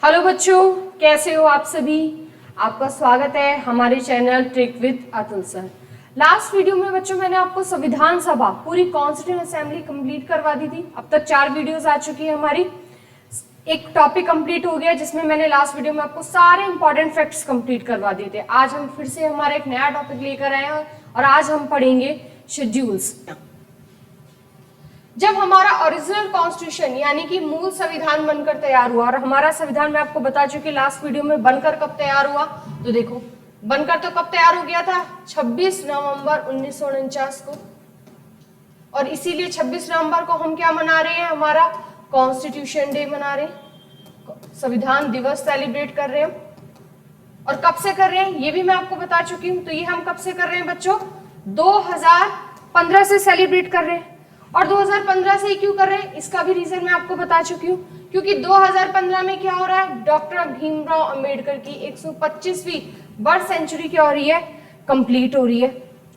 Hello बच्चों, कैसे हो आप सभी। आपका स्वागत है हमारे channel trick with Atul sir. Last video में बच्चों मैंने आपको संविधान सभा पूरी कॉन्स्टिट्यूएंट असेंबली कंप्लीट करवा दी थी। अब तक 4 वीडियोस आ चुकी है हमारी। एक टॉपिक कंप्लीट हो गया जिसमें मैंने लास्ट वीडियो में आपको सारे इंपॉर्टेंट फैक्ट्स कंप्लीट करवा दिए थे। आज हम फिर से हमारा एक नया टॉपिक लेकर आए हैं और आज हम पढ़ेंगे शेड्यूल्स। जब हमारा ओरिजिनल कॉन्स्टिट्यूशन यानी कि मूल संविधान बनकर तैयार हुआ, और हमारा संविधान मैं आपको बता चुकी लास्ट वीडियो में बनकर कब तैयार हुआ, तो देखो बनकर तो कब तैयार हो गया था 26 नवंबर 1949 को। और इसीलिए 26 नवंबर को हम क्या मना रहे हैं, हमारा कॉन्स्टिट्यूशन डे मना रहे हैं, संविधान दिवस सेलिब्रेट कर रहे हैं। और कब से कर रहे हैं ये भी मैं आपको बता चुकी हूँ। तो ये हम कब से कर रहे हैं बच्चों, 2015 से सेलिब्रेट कर रहे हैं। और 2015 से ही क्यों कर रहे हैं इसका भी रीजन मैं आपको बता चुकी हूँ, क्योंकि 2015 में क्या हो रहा है, डॉक्टर भीमराव अंबेडकर की 125वीं बर्थ सेंचुरी क्या हो रही है, कंप्लीट हो रही है।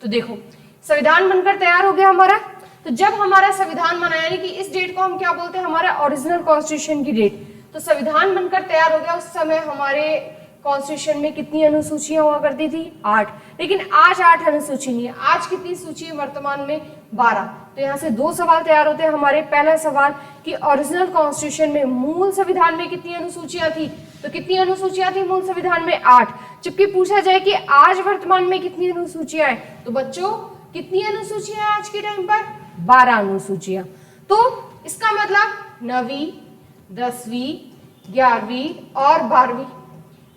तो देखो संविधान बनकर तैयार हो गया हमारा। तो जब हमारा संविधान बना यानी कि इस डेट को हम क्या बोलते हैं, हमारा ओरिजिनल कॉन्स्टिट्यूशन की डेट। तो संविधान बनकर तैयार हो गया, उस समय हमारे कॉन्स्टिट्यूशन में कितनी अनुसूचियां हुआ करती थी, 8। लेकिन आज 8 अनुसूची नहीं है। आज कितनी सूची है वर्तमान में, 12। तो यहाँ से 2 सवाल तैयार होते हैं हमारे। पहला सवाल कि ओरिजिनल कॉन्स्टिट्यूशन में मूल संविधान में कितनी अनुसूचियां थी, तो कितनी अनुसूचियां थी मूल संविधान में, 8। जबकि पूछा जाए कि आज वर्तमान में कितनी अनुसूचियां हैं, तो बच्चों कितनी अनुसूचियां आज के टाइम पर, 12 अनुसूचियां। तो इसका मतलब 9वीं 10वीं 11वीं और 12वीं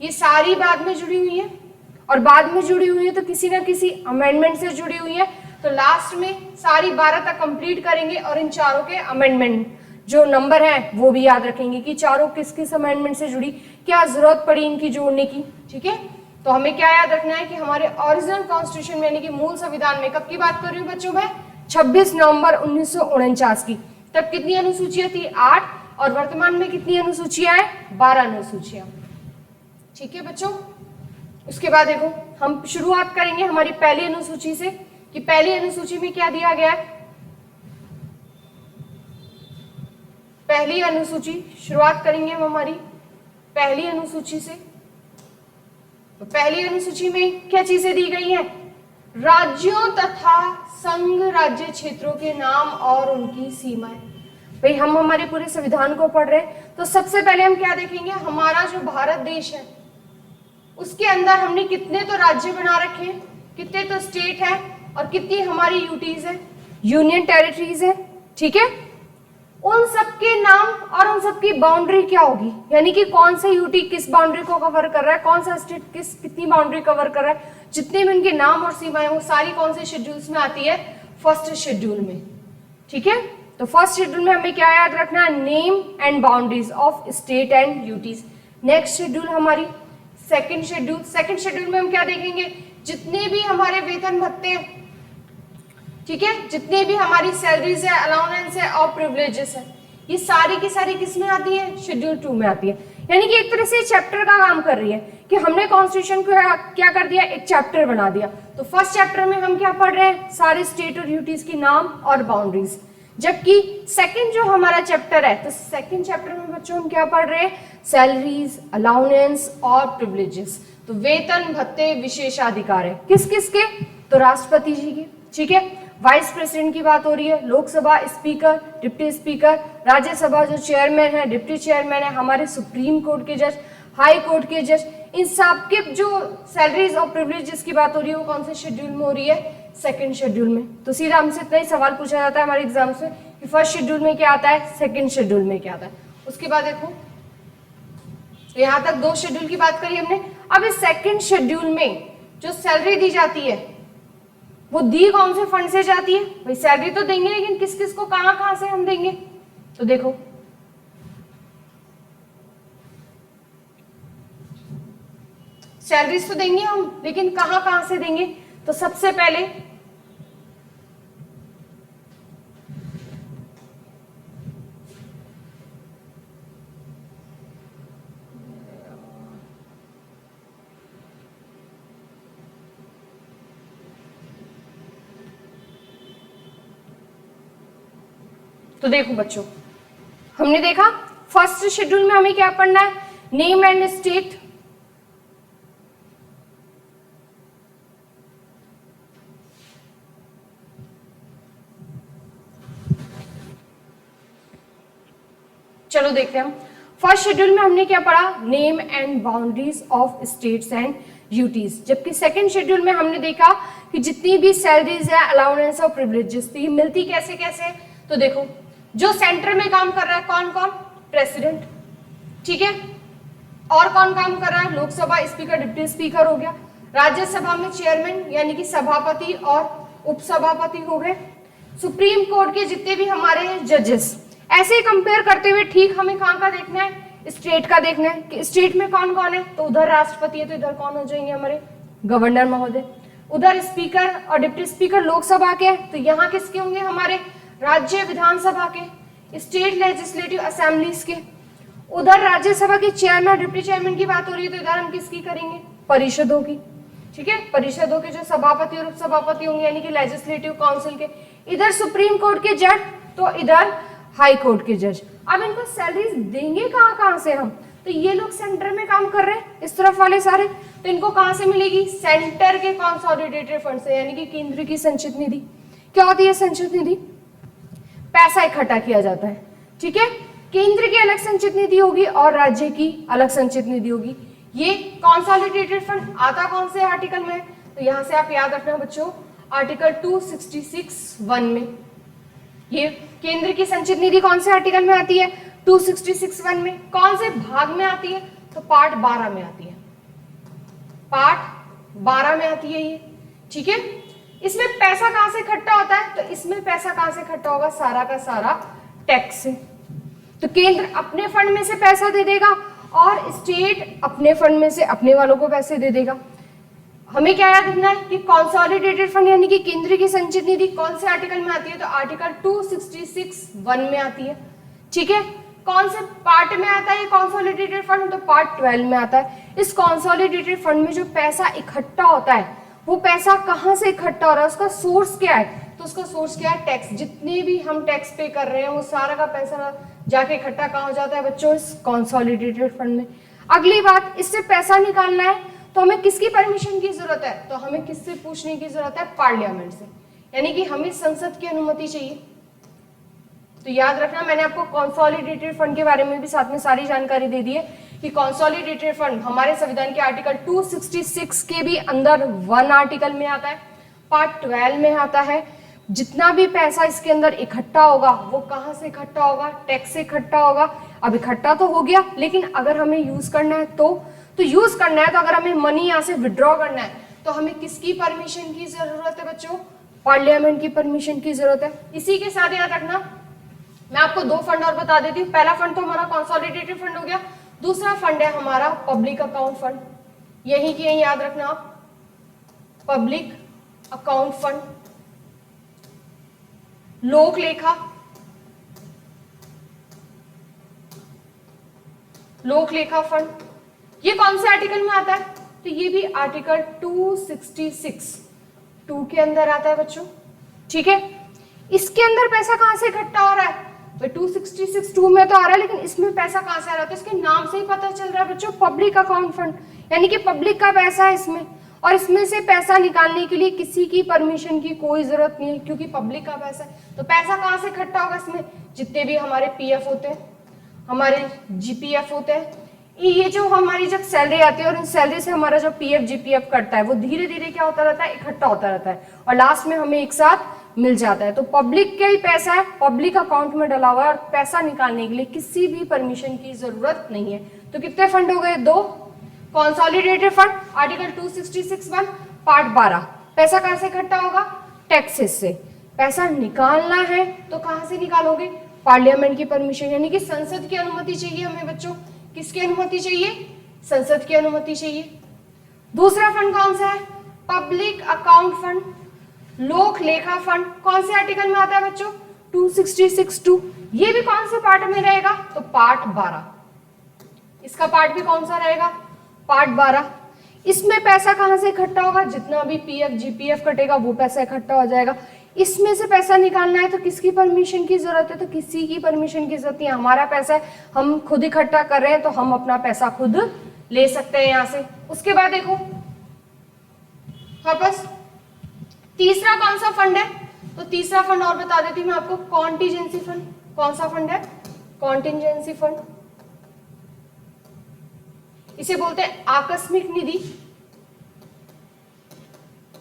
ये सारी बाद में जुड़ी हुई है। और बाद में जुड़ी हुई है तो किसी ना किसी अमेंडमेंट से जुड़ी हुई है। तो लास्ट में सारी 12 तक कंप्लीट करेंगे और इन चारों के अमेंडमेंट जो नंबर है वो भी याद रखेंगे कि चारों किस किस अमेंडमेंट से जुड़ी, क्या जरूरत पड़ी इनकी जोड़ने की। ठीक है, तो हमें क्या याद रखना है कि हमारे ओरिजिनल कॉन्स्टिट्यूशन में यानी कि मूल संविधान में कब की बात कर रही हूँ बच्चों मैं, 26 नवंबर 1949 की। तब कितनी अनुसूचियां थी, 8। और वर्तमान में कितनी अनुसूचियां हैं, 12 अनुसूचियां। ठीक है बच्चों, उसके बाद देखो हम शुरुआत करेंगे हमारी पहली अनुसूची से कि पहली अनुसूची में क्या दिया गया है। पहली अनुसूची शुरुआत करेंगे हम हमारी पहली अनुसूची से। तो पहली अनुसूची में क्या चीजें दी गई हैं, राज्यों तथा संघ राज्य क्षेत्रों के नाम और उनकी सीमाएं। भाई हम हमारे पूरे संविधान को पढ़ रहे हैं तो सबसे पहले हम क्या देखेंगे, हमारा जो भारत देश है उसके अंदर हमने कितने तो राज्य बना रखे हैं, कितने तो स्टेट है और कितनी हमारी यूटीज है, यूनियन टेरिटरीज है। ठीक है, उन सबके नाम और उन सबकी बाउंड्री क्या होगी, यानी कि कौन सा यूटी किस बाउंड्री को कवर कर रहा है, कौन सा स्टेट कितनी बाउंड्री कवर कर रहा है, जितने भी उनके नाम और सीमाएं वो सारी कौन से शेड्यूल्स में आती है, फर्स्ट शेड्यूल में। ठीक है, तो फर्स्ट शेड्यूल में हमें क्या याद रखना है, name and boundaries of state and UTs. Next schedule हमारी सेकंड शेड्यूल। सेकंड शेड्यूल में हम क्या देखेंगे, जितने भी हमारे वेतन भत्ते, ठीक है, जितने भी हमारी सैलरीज है, अलाउंस है और प्रिविलेजेस है, ये सारी की सारी किस में आती है, शेड्यूल 2 में आती है। यानी कि एक तरह से चैप्टर का काम कर रही है कि हमने कॉन्स्टिट्यूशन को क्या कर दिया, एक चैप्टर बना दिया। तो फर्स्ट चैप्टर में हम क्या पढ़ रहे हैं, सारे स्टेट और यूटीज की नाम और बाउंड्रीज। जबकि सेकंड जो हमारा चैप्टर है, तो सेकंड चैप्टर में बच्चों हम क्या पढ़ रहे हैं, सैलरीज, अलाउंस और प्रिविलेजेस। तो वेतन भत्ते विशेषाधिकार है किस किस के, तो राष्ट्रपति जी के। ठीक है, वाइस प्रेसिडेंट की बात हो रही है, Lok Sabha speaker, deputy speaker, Rajya Sabha जो चेयरमैन है, डिप्टी चेयरमैन है, हमारे सुप्रीम कोर्ट के जज, हाई कोर्ट के जज, इन सब के जो सैलरीज और प्रिविलेजेस की बात हो रही है वो कौन से शेड्यूल में हो रही है, सेकंड शेड्यूल में। तो सीधा हमसे इतना ही सवाल पूछा जाता है हमारे एग्जाम से कि फर्स्ट शेड्यूल में क्या आता है, सेकंड शेड्यूल में क्या आता है। उसके बाद देखो तो यहाँ तक 2 शेड्यूल की बात करी हमने। अब इस सेकंड शेड्यूल में जो सैलरी दी जाती है वो दी कौन से फंड से जाती है, भाई सैलरी तो देंगे लेकिन किस किस को कहां कहां से हम देंगे, तो देखो सैलरीज तो देंगे हम लेकिन कहां कहां से देंगे, तो सबसे पहले तो देखो बच्चों हमने देखा फर्स्ट शेड्यूल में हमें क्या पढ़ना है, नेम एंड स्टेट, चलो देखते हैं हम। फर्स्ट शेड्यूल में हमने क्या पढ़ा, name and boundaries of states and duties, जबकि सेकंड शेड्यूल में हमने देखा कि जितनी भी सैलरीज है, अलाउंस और प्रिविलेजेस थी, मिलती कैसे कैसे। तो देखो, जो सेंटर में काम कर रहा है कौन कौन, प्रेसिडेंट, ठीक है, और कौन काम कर रहा है, लोकसभा स्पीकर, डिप्टी स्पीकर हो गया, राज्यसभा में चेयरमैन यानी कि सभापति और उपसभापति हो गए, सुप्रीम कोर्ट के जितने भी हमारे जजेस। ऐसे ही कंपेयर करते हुए ठीक हमें कहाँ का देखना है, स्टेट का देखना है कि स्टेट में कौन कौन है। तो उधर राष्ट्रपति है तो इधर कौन हो जाएंगे हमारे गवर्नर महोदय, उधर स्पीकर और डिप्टी स्पीकर लोकसभा के, तो यहाँ किसके होंगे, हमारे राज्य विधानसभा के, स्टेट लेजिस्लेटिव असेंबलीज के। उधर राज्यसभा के चेयरमैन और डिप्टी चेयरमैन की बात हो रही है तो इधर हम किसकी करेंगे, परिषदों की, ठीक है, परिषदों के जो सभापति और उपसभापति होंगे यानी कि लेजिस्लेटिव काउंसिल के। इधर सुप्रीम कोर्ट के जज तो इधर हाई कोर्ट के जज। अब इनको सैलरीज देंगे कहाँ कहाँ से हम, तो ये लोग सेंटर में काम कर रहे हैं इस तरफ वाले सारे, तो इनको कहाँ से मिलेगी, सेंटर के कंसोलिडेटेड फंड से, यानी कि केंद्र की संचित निधि। क्या होती है संचित निधि, पैसा इकट्ठा किया जाता है, ठीक है, केंद्र की अलग संचित निधि होगी और राज्य की अलग संचित निधि होगी। ये कंसोलिडेटेड फंड आता कौन से आर्टिकल में, तो यहां से आप याद रखना बच्चों, आर्टिकल 266(1) में। ये केंद्र की संचित निधि कौन से आर्टिकल में आती है, 266(1) में। कौन से भाग में आती है, तो पार्ट 12 में आती है, पार्ट 12 में आती है ये, ठीक है। इसमें पैसा कहां से इकट्ठा होता है, तो इसमें पैसा कहां से इकट्ठा होगा, सारा का सारा टैक्स से। तो केंद्र अपने फंड में से पैसा दे देगा और स्टेट अपने फंड में से अपने वालों को पैसे दे देगा। हमें क्या याद रखना है कि कंसोलिडेटेड फंड यानी कि केंद्र की संचित निधि कौन से आर्टिकल में आती है, तो आर्टिकल 266(1) में आती है, ठीक है। कौन से पार्ट में आता है ये कंसोलिडेटेड फंड, तो पार्ट 12 में आता है। इस कंसोलिडेटेड फंड में जो पैसा इकट्ठा होता है वो पैसा कहां से इकट्ठा हो रहा है, उसका सोर्स क्या है, तो उसका सोर्स क्या है, टैक्स। जितने भी हम टैक्स पे कर रहे हैं वो सारा का पैसा जाके इकट्ठा कहाँ हो जाता है बच्चों, इस कंसोलिडेटेड फंड में। अगली बात, इससे पैसा निकालना है तो हमें किसकी परमिशन की जरूरत है, तो हमें किससे पूछने की जरूरत है, पार्लियामेंट से, यानी कि हमें संसद की अनुमति चाहिए। तो याद रखना, मैंने आपको कंसोलिडेटेड फंड के बारे में भी साथ में सारी जानकारी दे दी है कि कंसोलिडेटेड फंड हमारे संविधान के आर्टिकल 266 के भी अंदर 1 आर्टिकल में आता है, पार्ट 12 में आता है। जितना भी पैसा इसके अंदर इकट्ठा होगा वो कहाँ से इकट्ठा होगा, टैक्स से इकट्ठा होगा। अब इकट्ठा तो हो गया, लेकिन अगर हमें यूज करना है तो यूज करना है, तो अगर हमें मनी यहाँ से विड्रॉ करना है तो हमें किसकी परमिशन की जरूरत है बच्चों, पार्लियामेंट की परमिशन की जरूरत है। इसी के साथ याद रखना, मैं आपको 2 फंड और बता देती हूँ। पहला फंड तो हमारा कंसोलिडेटेड फंड हो गया, दूसरा फंड है हमारा पब्लिक अकाउंट फंड, यही की यही याद रखना आप, पब्लिक अकाउंट फंड, लोक लेखा, लोक लेखा फंड। ये कौन से आर्टिकल में आता है, तो ये भी आर्टिकल 266(2) के अंदर आता है बच्चों, ठीक है। इसके अंदर पैसा कहां से इकट्ठा हो रहा है, तो 266(2) में तो आ रहा है, लेकिन इसमें पैसा कहां से आ रहा है, तो इसके नाम से ही पता चल रहा है बच्चों, पब्लिक अकाउंट फंड, यानी कि पब्लिक का पैसा है इसमें, और इसमें से पैसा निकालने के लिए किसी की परमिशन की कोई जरूरत नहीं है, क्योंकि पब्लिक का पैसा है। तो पैसा कहां से इकट्ठा होगा, इसमें जितने भी हमारे पीएफ होते हैं, हमारे जीपीएफ होते हैं, ये जो हमारी जब सैलरी आती है और इन सैलरी से हमारा जो पीएफ जीपीएफ कटता है वो धीरे धीरे क्या होता रहता है, इकट्ठा होता रहता है और लास्ट में हमें एक साथ मिल जाता है। तो पब्लिक का ही पैसा है, पब्लिक अकाउंट में डला हुआ है, और पैसा निकालने के लिए किसी भी परमिशन की जरूरत नहीं है। तो कितने फंड हो गए, 2। कंसोलिडेटेड फंड आर्टिकल 266(1) पार्ट 12, पैसा कहां से इकट्ठा होगा, टैक्सेस से। पैसा निकालना है तो कहां से निकालोगे, पार्लियामेंट की परमिशन, यानी कि संसद की अनुमति चाहिए हमें बच्चों। किसकी अनुमति चाहिए, संसद की अनुमति चाहिए। दूसरा फंड कौन सा है, पब्लिक अकाउंट फंड, लोक लेखा फंड, कौन से आर्टिकल में आता है बच्चों, 266(2). ये भी कौन से पार्ट में रहेगा, तो पार्ट 12। इसका पार्ट भी कौन सा रहेगा, पार्ट 12। इसमें पैसा कहां से इकट्ठा होगा, जितना भी पीएफ जीपीएफ कटेगा वो पैसा इकट्ठा हो जाएगा। इसमें से पैसा निकालना है तो किसकी परमिशन की जरूरत है? तो किसी की परमिशन की जरूरत नहीं है। हमारा पैसा है, हम खुद इकट्ठा कर रहे हैं, तो हम अपना पैसा खुद ले सकते हैं यहाँ से। उसके बाद देखो वापस तीसरा कौन सा फंड है? तो तीसरा फंड और बता देती हूँ मैं आपको, कॉन्टीजेंसी फंड। कौन सा फंड है? Contingency fund. इसे बोलते हैं आकस्मिक निधि।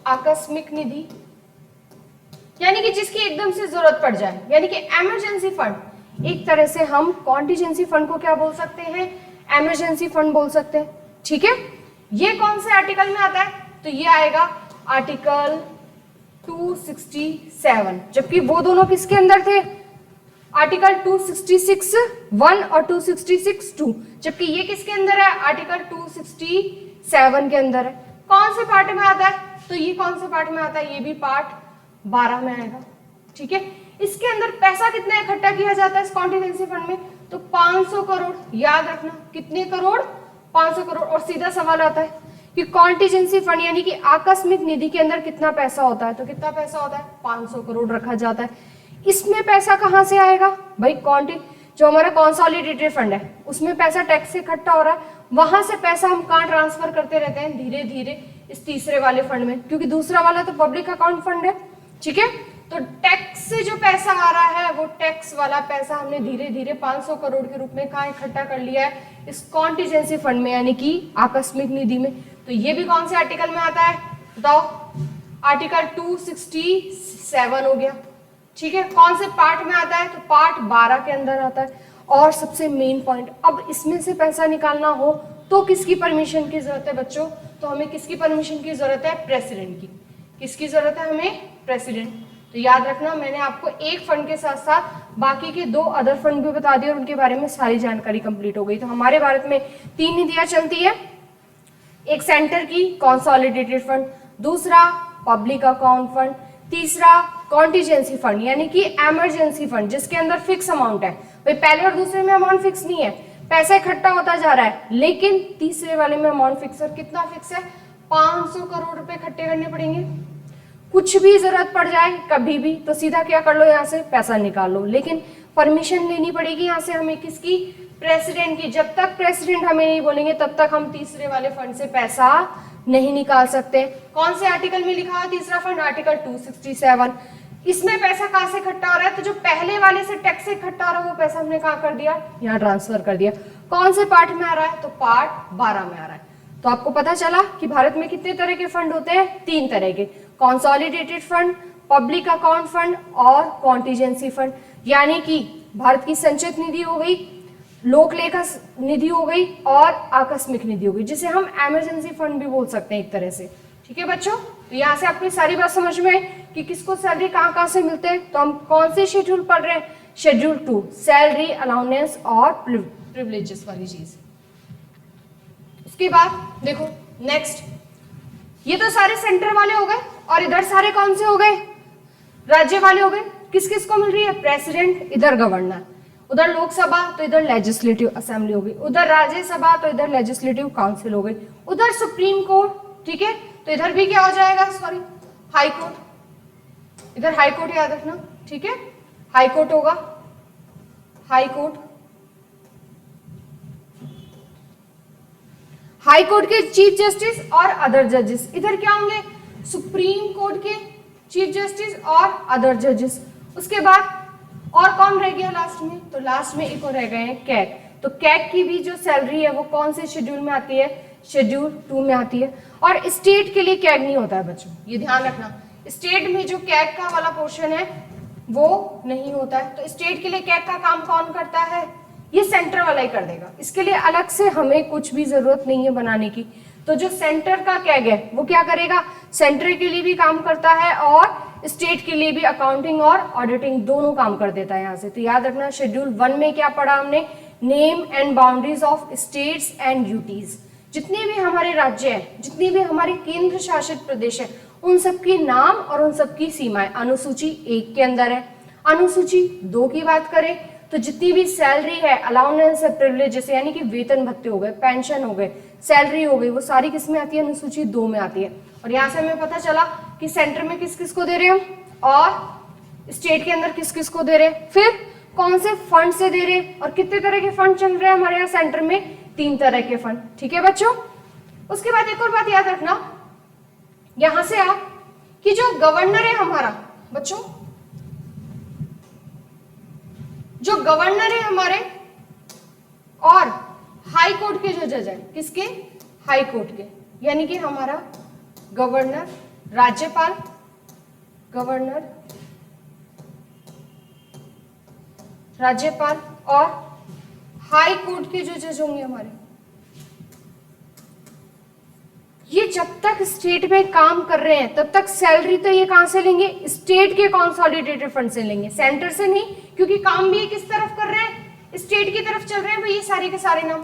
आकस्मिक निधि यानी कि जिसकी एकदम से जरूरत पड़ जाए, यानी कि इमरजेंसी फंड। एक तरह से हम कॉन्टीजेंसी फंड को क्या बोल सकते हैं? इमरजेंसी फंड बोल सकते हैं। ठीक है, ये कौन से आर्टिकल में आता है? तो ये आएगा आर्टिकल 267, जबकि वो दोनों किसके अंदर थे? आर्टिकल 266(1) और 266(2), जबकि ये किसके अंदर है? आर्टिकल 267 के अंदर है। कौन से पार्ट में आता है? तो ये कौन से पार्ट में आता है? ये भी पार्ट 12 में आएगा। ठीक है, इसके अंदर पैसा कितना इकट्ठा किया जाता है इस कॉन्टीजेंसी फंड में? तो 500 करोड़। याद रखना, कितने करोड़? 500 करोड़। और सीधा सवाल आता है कि कॉन्टीजेंसी फंड यानी कि आकस्मिक निधि के अंदर कितना पैसा होता है? तो कितना पैसा होता है? 500 करोड़ रखा जाता है। इसमें पैसा कहां से आएगा भाई? जो हमारा कंसोलिडेटेड फंड है उसमें पैसा टैक्स से इकट्ठा हो रहा है, वहां से पैसा हम कहां ट्रांसफर करते रहते हैं? धीरे धीरे इस तीसरे वाले फंड में, क्योंकि दूसरा वाला तो पब्लिक अकाउंट फंड है। ठीक है, तो टैक्स से जो पैसा आ रहा है वो टैक्स वाला पैसा हमने धीरे धीरे 500 करोड़ के रूप में कहाँ इकट्ठा कर लिया है? इस कॉन्टीजेंसी फंड में, यानी कि आकस्मिक निधि में। तो ये भी कौन से आर्टिकल में आता है बताओ? आर्टिकल 267 हो गया। ठीक है, कौन से पार्ट में आता है? तो पार्ट 12 के अंदर आता है। और सबसे मेन पॉइंट, अब इसमें से पैसा निकालना हो तो किसकी परमिशन की जरूरत है बच्चों? तो हमें किसकी परमिशन की जरूरत है? प्रेसिडेंट की। किसकी जरूरत है हमें? प्रेसिडेंट। तो याद रखना, मैंने आपको एक फंड के साथ साथ बाकी के 2 अदर फंड भी बता दिए और उनके बारे में सारी जानकारी कंप्लीट हो गई। तो हमारे भारत में 3 निधियां चलती है, एक सेंटर की कंसोलिडेटेड फंड, दूसरा पब्लिक अकाउंट फंड, तीसरा कॉन्टीजेंसी फंड यानी कि इमरजेंसी फंड जिसके अंदर फिक्स अमाउंट है। भाई पहले और दूसरे में अमाउंट फिक्स नहीं है, पैसा इकट्ठा होता जा रहा है, लेकिन तीसरे वाले में अमाउंट फिक्स है। कितना फिक्स है? 500 करोड़ रुपए इकट्ठे करने पड़ेंगे। कुछ भी जरूरत पड़ जाए कभी भी तो सीधा क्या कर लो, यहाँ से पैसा निकाल लो, लेकिन परमिशन लेनी पड़ेगी यहाँ से हमें। किसकी? प्रेसिडेंट की। जब तक प्रेसिडेंट हमें नहीं बोलेंगे तब तक हम तीसरे वाले फंड से पैसा नहीं निकाल सकते। कौन से आर्टिकल में लिखा है तीसरा फंड? आर्टिकल 267। इसमें पैसा कहां से इकट्ठा हो रहा है? तो जो पहले वाले से टैक्स से इकट्ठा हो रहा है वो पैसा हमने कहां कर दिया? यहाँ ट्रांसफर कर दिया। कौन से पार्ट में आ रहा है? तो पार्ट 12 में आ रहा है। तो आपको पता चला कि भारत में कितने तरह के फंड होते हैं? 3 तरह के, consolidated fund, public account fund और कॉन्टीजेंसी फंड। यानी कि भारत की संचित निधि हो गई, लोक लेखा निधि हो गई और आकस्मिक निधि हो गई, जिसे हम इमरजेंसी फंड भी बोल सकते हैं एक तरह से। ठीक है बच्चों, तो यहाँ से आपकी सारी बात समझ में आई कि किसको सैलरी कहाँ कहाँ से मिलते हैं। तो हम कौन से शेड्यूल पढ़ रहे हैं? शेड्यूल 2, सैलरी, अलाउंस और प्रिविलेजेस वाली चीज। उसके बाद देखो नेक्स्ट, ये तो सारे सेंटर वाले हो गए और इधर सारे कौन से हो गए? राज्य वाले हो गए। किस किस को मिल रही है? प्रेसिडेंट, इधर गवर्नर, उधर लोकसभा तो इधर लेजिस्लेटिव असेंबली हो गई, उधर राज्यसभा तो इधर लेजिस्लेटिव काउंसिल हो गई, उधर सुप्रीम कोर्ट। ठीक है, तो इधर भी क्या हो जाएगा? Sorry, high court. इधर हाई कोर्ट याद रखना। ठीक है, हाई कोर्ट होगा, हाई कोर्ट। हाई कोर्ट के चीफ जस्टिस और अदर जजेस। इधर क्या होंगे? सुप्रीम कोर्ट के चीफ जस्टिस और अदर जजेस। उसके बाद और कौन रह गया लास्ट में? तो लास्ट में एक और रह गए हैं कैग। तो कैग की भी जो सैलरी है वो कौन से शेड्यूल में आती है? शेड्यूल 2 में आती है। और स्टेट के लिए कैग नहीं होता है बच्चों, ये ध्यान रखना। स्टेट में जो कैग का वाला पोर्शन है वो नहीं होता है। तो स्टेट के लिए कैग का काम कौन करता है? ये सेंटर वाला ही कर देगा। इसके लिए अलग से हमें कुछ भी जरूरत नहीं है बनाने की। तो जो सेंटर का कैग है वो क्या करेगा? सेंटर के लिए भी काम करता है और स्टेट के लिए भी अकाउंटिंग और ऑडिटिंग दोनों काम कर देता है यहाँ से। तो याद रखना, शेड्यूल 1 में क्या पढ़ा हमने? Name and boundaries of states and UTs. जितने भी हमारे राज्य हैं, जितनी भी हमारे केंद्र शासित प्रदेश है, उन सबके नाम और उन सबकी सीमाएं अनुसूची 1 के अंदर है। अनुसूची 2 की बात करें तो जितनी भी सैलरी है, अलाउंस है, प्रिविलेजेस यानी कि वेतन भत्ते हो गए, पेंशन हो गए, सैलरी हो गई, वो सारी किस में आती है? अनुसूची 2 में आती है। और यहाँ से हमें पता चला कि सेंटर में किस किस को दे रहे हैं हम? और स्टेट के अंदर किस किस को दे रहे, फिर कौन से फंड से दे रहे और कितने तरह के फंड चल रहे हैं हमारे यहाँ सेंटर में, 3 तरह के फंड। ठीक है बच्चों। उसके बाद एक और बात याद रखना, यहां से आप कि जो गवर्नर है हमारा बच्चों, जो गवर्नर है हमारे और हाई कोर्ट के जो जज है, किसके, हाई कोर्ट के, यानी कि हमारा गवर्नर, राज्यपाल, गवर्नर, राज्यपाल और हाई कोर्ट के जो जज होंगे हमारे, ये जब तक स्टेट में काम कर रहे हैं तब तक सैलरी तो ये कहां से लेंगे, स्टेट के कंसोलिडेटेड फंड से लेंगे, सेंटर से नहीं, क्योंकि काम भी ये किस तरफ कर रहे हैं, स्टेट की तरफ चल रहे हैं भाई ये सारे के सारे नाम।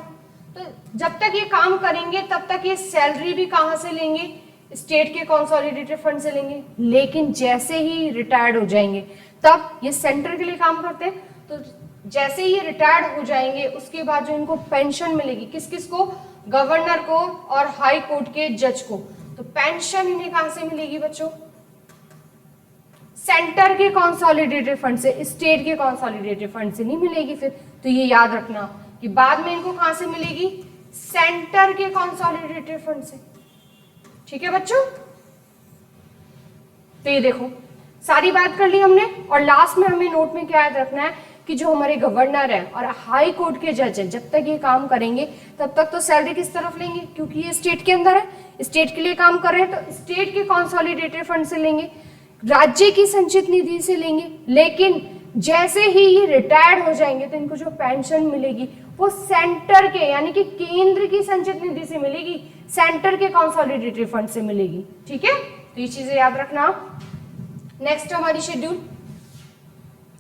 तो जब तक ये काम करेंगे तब तक ये सैलरी भी कहां से लेंगे, स्टेट के कंसोलिडेटेड फंड से लेंगे। लेकिन जैसे ही रिटायर्ड हो जाएंगे तब ये सेंटर के लिए काम करते हैं, तो जैसे ही ये रिटायर्ड हो जाएंगे उसके बाद जो इनको पेंशन मिलेगी, किस किस को, गवर्नर को और हाई कोर्ट के जज को, तो पेंशन इन्हें कहां से मिलेगी बच्चों, सेंटर के कंसोलिडेटेड फंड से, स्टेट के कंसोलिडेटेड फंड से नहीं मिलेगी फिर। तो ये याद रखना कि बाद में इनको कहां से मिलेगी, सेंटर के कंसोलिडेटेड फंड से। ठीक है बच्चों। तो ये देखो सारी बात कर ली हमने, और लास्ट में हमें नोट में क्या याद रखना है कि जो हमारे गवर्नर है और हाई कोर्ट के जज है, जब तक ये काम करेंगे तब तक तो सैलरी किस तरफ लेंगे, क्योंकि ये स्टेट के अंदर है, स्टेट के लिए काम कर रहे हैं, तो स्टेट के कंसोलिडेटेड फंड से लेंगे, राज्य की संचित निधि से लेंगे। लेकिन जैसे ही ये रिटायर्ड हो जाएंगे तो इनको जो पेंशन मिलेगी वो सेंटर के, यानी कि केंद्र की संचित निधि से मिलेगी, सेंटर के कंसोलिडेटेड फंड से मिलेगी। ठीक है, तो ये चीजें याद रखना। नेक्स्ट हमारी शेड्यूल,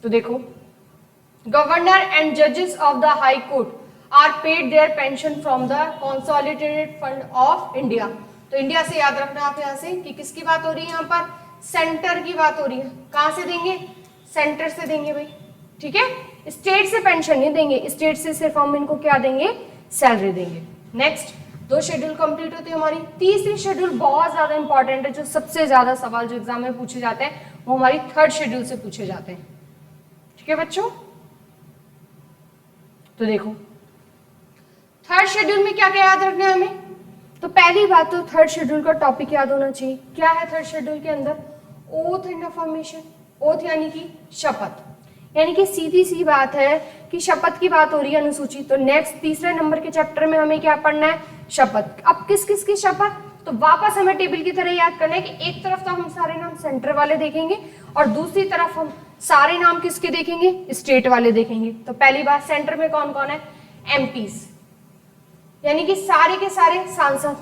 तो देखो, गवर्नर एंड जजेस of the high court are paid their pension from the consolidated fund of India. तो इंडिया से याद रखना आप यहाँ से कि किसकी बात हो रही है, यहाँ पर सेंटर की बात हो रही है। कहां से देंगे, सेंटर से देंगे भाई। ठीक है, स्टेट से पेंशन नहीं देंगे, स्टेट से सिर्फ हम इनको क्या देंगे, सैलरी देंगे। नेक्स्ट 2 शेड्यूल कंप्लीट होती है हमारी। तीसरी शेड्यूल बहुत ज्यादा इंपॉर्टेंट है, जो सबसे ज्यादा सवाल जो एग्जाम में पूछे जाते हैं वो हमारी 3rd शेड्यूल से पूछे जाते हैं। ठीक है बच्चों। तो देखो 3rd शेड्यूल में क्या क्या याद रखना है हमें, तो पहली बात तो 3rd शेड्यूल का टॉपिक याद होना चाहिए। क्या है 3rd शेड्यूल के अंदर, ओथ एंड अफर्मेशन। ओथ यानी कि शपथ, यानी कि सीधी सी बात है कि शपथ की बात हो रही है अनुसूची। तो नेक्स्ट 3रे नंबर के चैप्टर में हमें क्या पढ़ना है, शपथ। अब किस किस की शपथ, तो वापस हमें टेबल की तरह याद करना है कि एक तरफ तो हम सारे नाम सेंटर वाले देखेंगे और दूसरी तरफ हम सारे नाम किसके देखेंगे, स्टेट वाले देखेंगे। तो पहली बात, सेंटर में कौन कौन है, एमपीज, यानी कि सारे के सारे सांसद,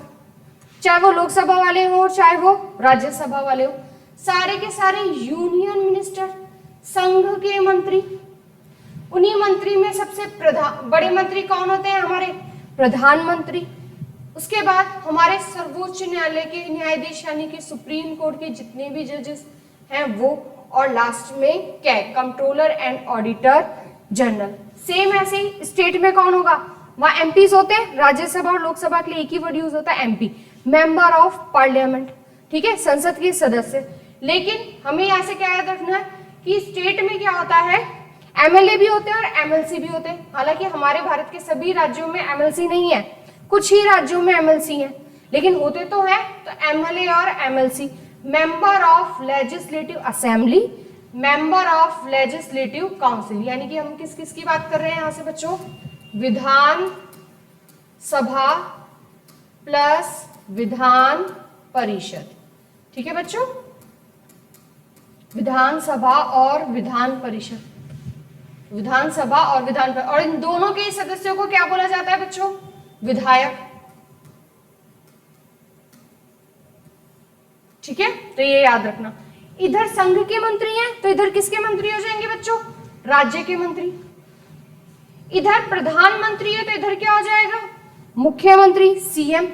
चाहे वो लोकसभा वाले हो चाहे वो राज्यसभा वाले हो, सारे के सारे यूनियन मिनिस्टर, संघ के मंत्री। उन्हीं मंत्री में सबसे बड़े मंत्री कौन होते हैं, हमारे प्रधानमंत्री। उसके बाद हमारे सर्वोच्च न्यायालय के न्यायाधीश यानी कि सुप्रीम कोर्ट के जितने भी जजेस हैं वो, और लास्ट में क्या है, controller and auditor general. Same ऐसे ही स्टेट में कौन होगा, वहां एमपीज होते हैं, राज्यसभा और लोकसभा के लिए एक ही वर्ड यूज होता है, एमपी, मेंबर ऑफ पार्लियामेंट। ठीक है, संसद के सदस्य। लेकिन हमें यहाँ से क्या याद रखना है कि स्टेट में क्या होता है, एमएलए भी होते हैं और एमएलसी भी होते हैं। हालांकि हमारे भारत के सभी राज्यों में एमएलसी नहीं है, कुछ ही राज्यों में एमएलसी है, लेकिन होते तो है। तो एमएलए और MLC, member of legislative assembly, member of legislative council, यानी कि हम किस किस की बात कर रहे हैं यहाँ से बच्चों, विधान सभा प्लस विधान परिषद। ठीक है बच्चों, विधानसभा और विधान परिषद, विधानसभा और विधान परिषद, और इन दोनों के सदस्यों को क्या बोला जाता है बच्चों, विधायक। ठीक है, तो ये याद रखना। इधर संघ के मंत्री हैं तो इधर किसके मंत्री हो जाएंगे बच्चों, राज्य के मंत्री। इधर प्रधानमंत्री है तो इधर क्या हो जाएगा, मुख्यमंत्री, सीएम।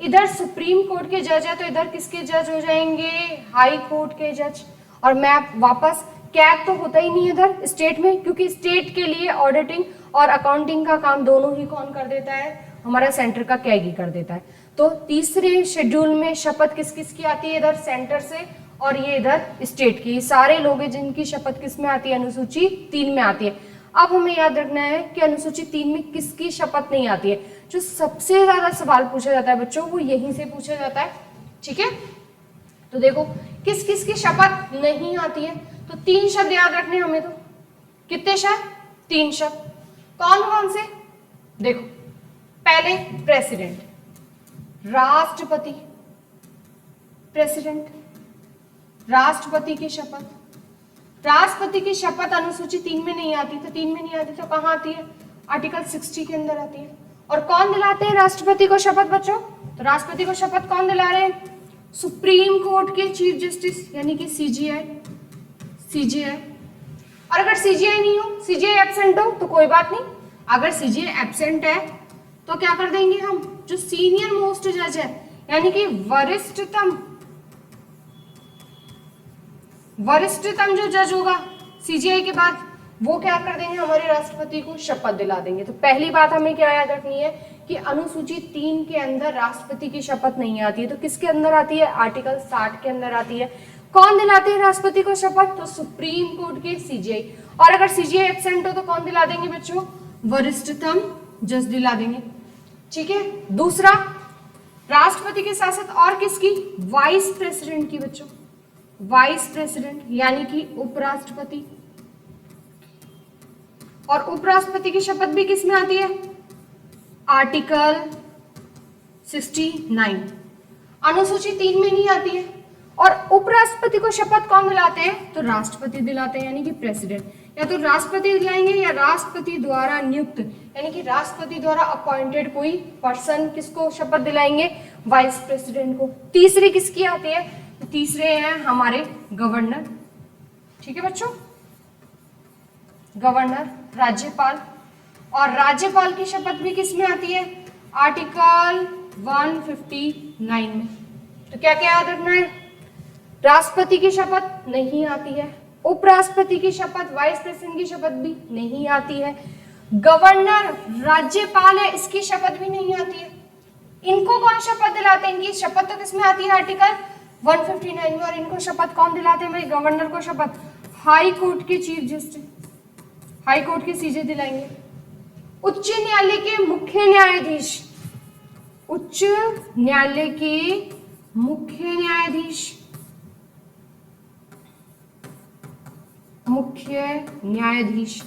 इधर सुप्रीम कोर्ट के जज है तो इधर किसके जज हो जाएंगे, हाई कोर्ट के जज। और मैं वापस, कैग तो होता ही नहीं इधर स्टेट में, क्योंकि स्टेट के लिए ऑडिटिंग और अकाउंटिंग का काम दोनों ही कौन कर देता है, हमारा सेंटर का कैग ही कर देता है। तो तीसरे शेड्यूल में शपथ किस किस की आती है, इधर सेंटर से और ये इधर स्टेट की, ये सारे लोग हैं जिनकी शपथ किस में आती है, अनुसूची 3 में आती है। अब हमें याद रखना है कि अनुसूची 3 में किसकी शपथ नहीं आती है। जो सबसे ज्यादा सवाल पूछा जाता है बच्चों वो यहीं से पूछा जाता है, ठीक है। तो देखो किस किस की शपथ नहीं आती है, तो 3 शब्द याद रखने हमें। तो कितने शब्द, 3 शब्द। कौन कौन से, देखो पहले प्रेसिडेंट, राष्ट्रपति, प्रेसिडेंट, राष्ट्रपति की शपथ। राष्ट्रपति की शपथ अनुसूची 3 में नहीं आती, तो 3 में नहीं आती तो कहाँ आती है, आर्टिकल 60 के अंदर आती है। और कौन दिलाते हैं राष्ट्रपति को शपथ बच्चों, तो राष्ट्रपति को शपथ कौन दिला रहे हैं, सुप्रीम कोर्ट के चीफ जस्टिस यानी कि सीजीआई। सीजीआई, और अगर सीजीआई नहीं हो, सीजीआई एब्सेंट हो तो कोई बात नहीं, अगर सीजीआई एब्सेंट है तो क्या कर देंगे हम, जो सीनियर मोस्ट जज है यानी कि वरिष्ठतम जो जज होगा सीजीआई के बाद, वो क्या कर देंगे, हमारे राष्ट्रपति को शपथ दिला देंगे। तो पहली बात हमें क्या याद रखनी है कि अनुसूची 3 के अंदर राष्ट्रपति की शपथ नहीं आती है, तो किसके अंदर आती है, आर्टिकल 60 के अंदर आती है। कौन दिलाते हैं राष्ट्रपति को शपथ, तो सुप्रीम कोर्ट के सीजीआई। और अगर सीजीआई एब्सेंट हो तो कौन दिला देंगे बच्चों, वरिष्ठतम जज दिला देंगे, ठीक है। दूसरा, राष्ट्रपति के साथ साथ और किसकी, वाइस प्रेसिडेंट की बच्चों, वाइस प्रेसिडेंट यानी कि उपराष्ट्रपति। और उपराष्ट्रपति की शपथ भी किस में आती है, आर्टिकल 69। अनुसूची 3 में नहीं आती है। और उपराष्ट्रपति को शपथ कौन दिलाते हैं, तो राष्ट्रपति दिलाते हैं यानी कि प्रेसिडेंट। या तो राष्ट्रपति दिलाएंगे या राष्ट्रपति द्वारा नियुक्त यानी कि राष्ट्रपति द्वारा अपॉइंटेड कोई पर्सन किसको शपथ दिलाएंगे, वाइस प्रेसिडेंट को। तीसरी किसकी आती है, तो तीसरे हैं हमारे गवर्नर, ठीक है बच्चों, गवर्नर, राज्यपाल। और राज्यपाल की शपथ भी किस में आती है, आर्टिकल 159 में। तो क्या क्या याद रखना है, राष्ट्रपति की शपथ नहीं आती है, उपराष्ट्रपति की शपथ, वाइस प्रेसिडेंट की शपथ भी नहीं आती है, गवर्नर राज्यपाल है इसकी शपथ भी नहीं आती है। इनको कौन शपथ दिलाते हैं, इनकी शपथ तो किसमें आती है, आर्टिकल 159 में। और इनको शपथ कौन दिलाते हैं भाई, गवर्नर को शपथ हाई कोर्ट के चीफ जस्टिस, हाई कोर्ट के सीजे दिलाएंगे। उच्च न्यायालय के मुख्य न्यायाधीश, उच्च न्यायालय के मुख्य न्यायाधीश, मुख्य न्यायाधीश,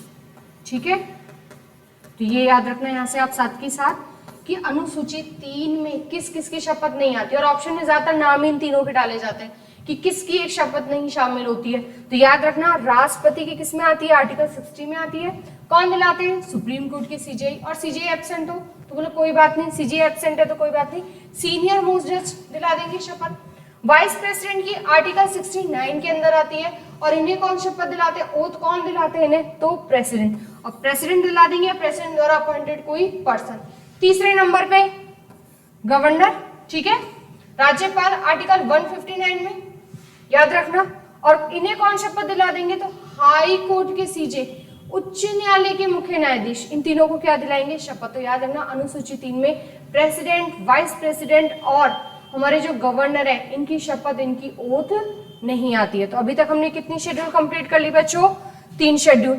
ठीक है। तो ये याद रखना यहां से आप साथ के साथ कि अनुसूची 3 में किस किस की शपथ नहीं आती। और ऑप्शन में ज्यादातर नाम इन तीनों के डाले जाते हैं कि किसकी एक शपथ नहीं शामिल होती है। तो याद रखना राष्ट्रपति की किस में आती है, आर्टिकल 60 में आती है। कौन दिलाते हैं, सुप्रीम कोर्ट के सीजीआई। और सीजीआई एब्सेंट हो तो बोलो कोई बात नहीं, सीजीआई एब्सेंट है तो कोई बात नहीं, सीनियर मोस्ट जज दिला देंगे शपथ। वाइस प्रेसिडेंट की आर्टिकल 69 के अंदर आती है। और इन्हें कौन शपथ दिलाते हैं, ओथ कौन दिलाते हैं इन्हें, तो प्रेसिडेंट। और प्रेसिडेंट दिला देंगे, प्रेसिडेंट द्वारा अपॉइंटेड कोई पर्सन। तीसरे नंबर पे गवर्नर, ठीक है। राज्यपाल आर्टिकल 159 में, याद रखना। और इन्हें कौन शपथ दिला देंगे, तो हाई कोर्ट के सीजे, उच्च न्यायालय के मुख्य न्यायाधीश, इन तीनों को क्या दिलाएंगे, शपथ। तो याद रखना अनुसूची 3 में प्रेसिडेंट, वाइस प्रेसिडेंट और हमारे जो गवर्नर है इनकी शपथ, इनकी ओथ नहीं आती है। तो अभी तक हमने कितनी शेड्यूल कंप्लीट कर ली बच्चों, 3 शेड्यूल।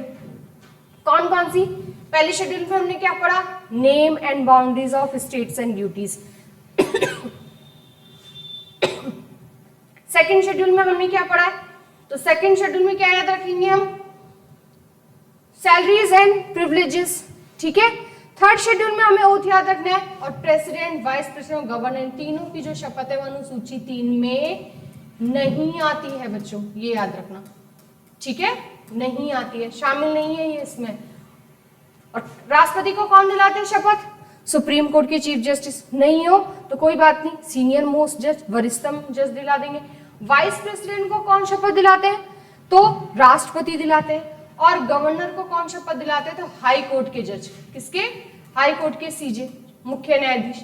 कौन कौन सी, पहले शेड्यूल में हमने क्या पढ़ा, name and boundaries of states and duties. Second schedule में हमने क्या पढ़ा, तो सेकंड शेड्यूल में क्या याद रखेंगे हम, सैलरीज एंड प्रिविलेजेस, ठीक है। थर्ड शेड्यूल में हमें ओथ याद रखना है। और प्रेसिडेंट, वाइस प्रेसिडेंट, गवर्नर, तीनों की जो शपथ है वो अनुसूची 3 में नहीं आती है बच्चों, ये याद रखना, ठीक है, नहीं आती है, शामिल नहीं है ये इसमें। और राष्ट्रपति को कौन दिलाते हैं शपथ, सुप्रीम कोर्ट के चीफ जस्टिस। नहीं हो तो कोई बात नहीं, सीनियर मोस्ट जज, वरिष्ठतम जज दिला देंगे। वाइस प्रेसिडेंट को कौन शपथ दिलाते हैं, तो राष्ट्रपति दिलाते हैं। और गवर्नर को कौन शपथ दिलाते हैं, तो हाई कोर्ट के जज, किसके, हाई कोर्ट के सीजे, मुख्य न्यायाधीश।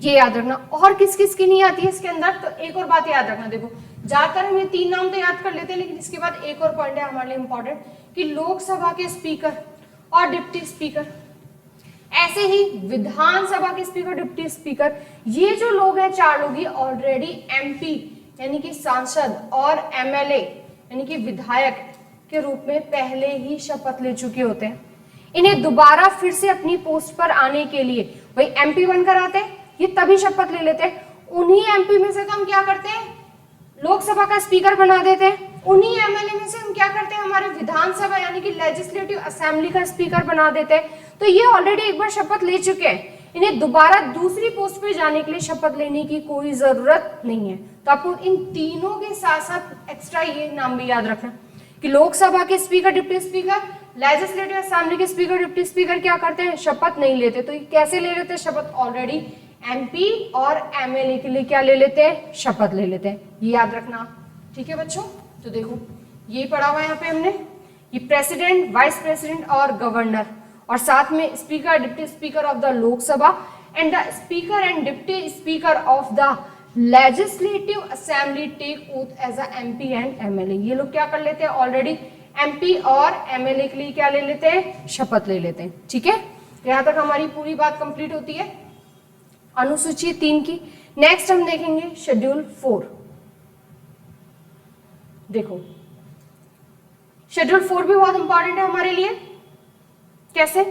ये याद रखना। और किस किस की नहीं आती है इसके अंदर, तो एक और बात याद रखना, देखो ज्यादातर हम ये 3 नाम तो याद कर लेते हैं, लेकिन इसके बाद एक और पॉइंट है हमारे लिए इंपॉर्टेंट कि लोकसभा के स्पीकर और डिप्टी स्पीकर, ऐसे ही विधानसभा के स्पीकर, डिप्टी स्पीकर, ये जो लोग हैं 4 लोग, ये ऑलरेडी एमपी यानी कि सांसद और एमएलए यानी कि विधायक के रूप में पहले ही शपथ ले चुके होते हैं। इन्हें दोबारा फिर से अपनी पोस्ट पर आने के लिए वही एमपी बनकर आते हैं, ये तभी शपथ ले लेते हैं। उन्हीं एमपी में से तो हम क्या करते हैं, लोकसभा का स्पीकर बना देते हैं। उन्हीं एमएलए में से हम क्या करते हैं, हमारे विधानसभा यानी कि लेजिस्लेटिव असेंबली का स्पीकर बना देते हैं। तो ये ऑलरेडी एक बार शपथ ले चुके हैं, इन्हें दोबारा दूसरी पोस्ट पे जाने के लिए शपथ लेने की कोई जरूरत नहीं है। तो आपको इन तीनों के साथ साथ एक्स्ट्रा ये नाम भी याद रखना कि लोकसभा के speaker, deputy speaker, legislative assembly के स्पीकर, डिप्टी स्पीकर क्या करते हैं, शपथ नहीं लेते। तो ये कैसे ले लेते हैं शपथ, ऑलरेडी एमपी और एमएलए के लिए क्या ले लेते हैं, शपथ ले लेते हैं। ये याद रखना, ठीक है बच्चों। तो देखो ये पढ़ा हुआ है यहाँ पे हमने, ये प्रेसिडेंट, वाइस प्रेसिडेंट और गवर्नर, और साथ में speaker, deputy speaker of the Lok Sabha and the speaker and deputy speaker of the legislative assembly take oath as a MP and MLA. ये लोग क्या कर लेते हैं, ऑलरेडी एमपी और एमएलए के लिए क्या ले लेते हैं, शपथ ले लेते हैं। ठीक है, यहाँ तक हमारी पूरी बात कंप्लीट होती है अनुसूची 3 की। नेक्स्ट हम देखेंगे शेड्यूल 4। देखो शेड्यूल 4 भी बहुत इंपॉर्टेंट है हमारे लिए। कैसे,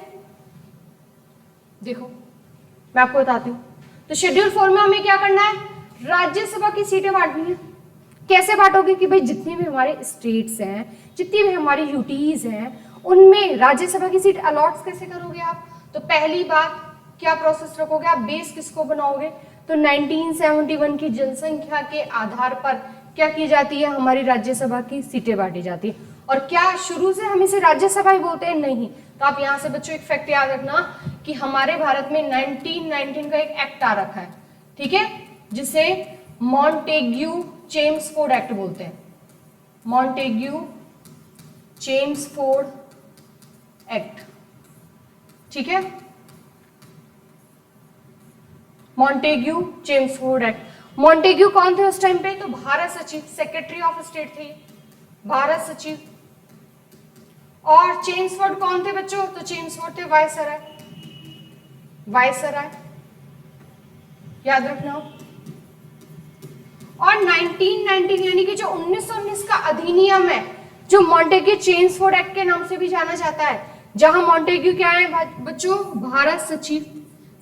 देखो मैं आपको बताती हूँ। तो शेड्यूल 4 में हमें क्या करना है, राज्यसभा की सीटें बांटनी है। कैसे बांटोगे कि भाई जितनी भी हमारे स्टेट्स हैं, जितनी भी हमारी यूटीज हैं, उनमें राज्यसभा की सीट अलॉट कैसे करोगे आप। तो पहली बात क्या प्रोसेस रखोगे आप, बेस किसको बनाओगे, तो 1971 की जनसंख्या के आधार पर क्या की जाती है, हमारी राज्यसभा की सीटें बांटी जाती है। और क्या शुरू से हम इसे राज्यसभा ही बोलते हैं, नहीं। तो आप यहाँ से बच्चों एक फैक्ट याद रखना कि हमारे भारत में 1919 का एक एक्ट आ रखा है, ठीक है, जिसे मॉन्टेग्यू चेम्सफोर्ड एक्ट बोलते हैं। मॉन्टेग्यू चेम्सफोर्ड एक्ट, ठीक है, मॉन्टेग्यू चेम्सफोर्ड एक्ट। मॉन्टेग्यू कौन थे उस टाइम पे, तो भारत सचिव, सेक्रेटरी ऑफ स्टेट थे, भारत सचिव। और चेम्सफोर्ड कौन थे बच्चों, तो चेम्सफोर्ड थे वायसराय, वायसराय, याद रखना। और 1919 यानी कि जो 1919 का अधिनियम है, जो मॉन्टेग्यू चेम्सफोर्ड एक्ट के नाम से भी जाना जाता है, जहां मॉन्टेग्यू क्या है बच्चों, भारत सचिव,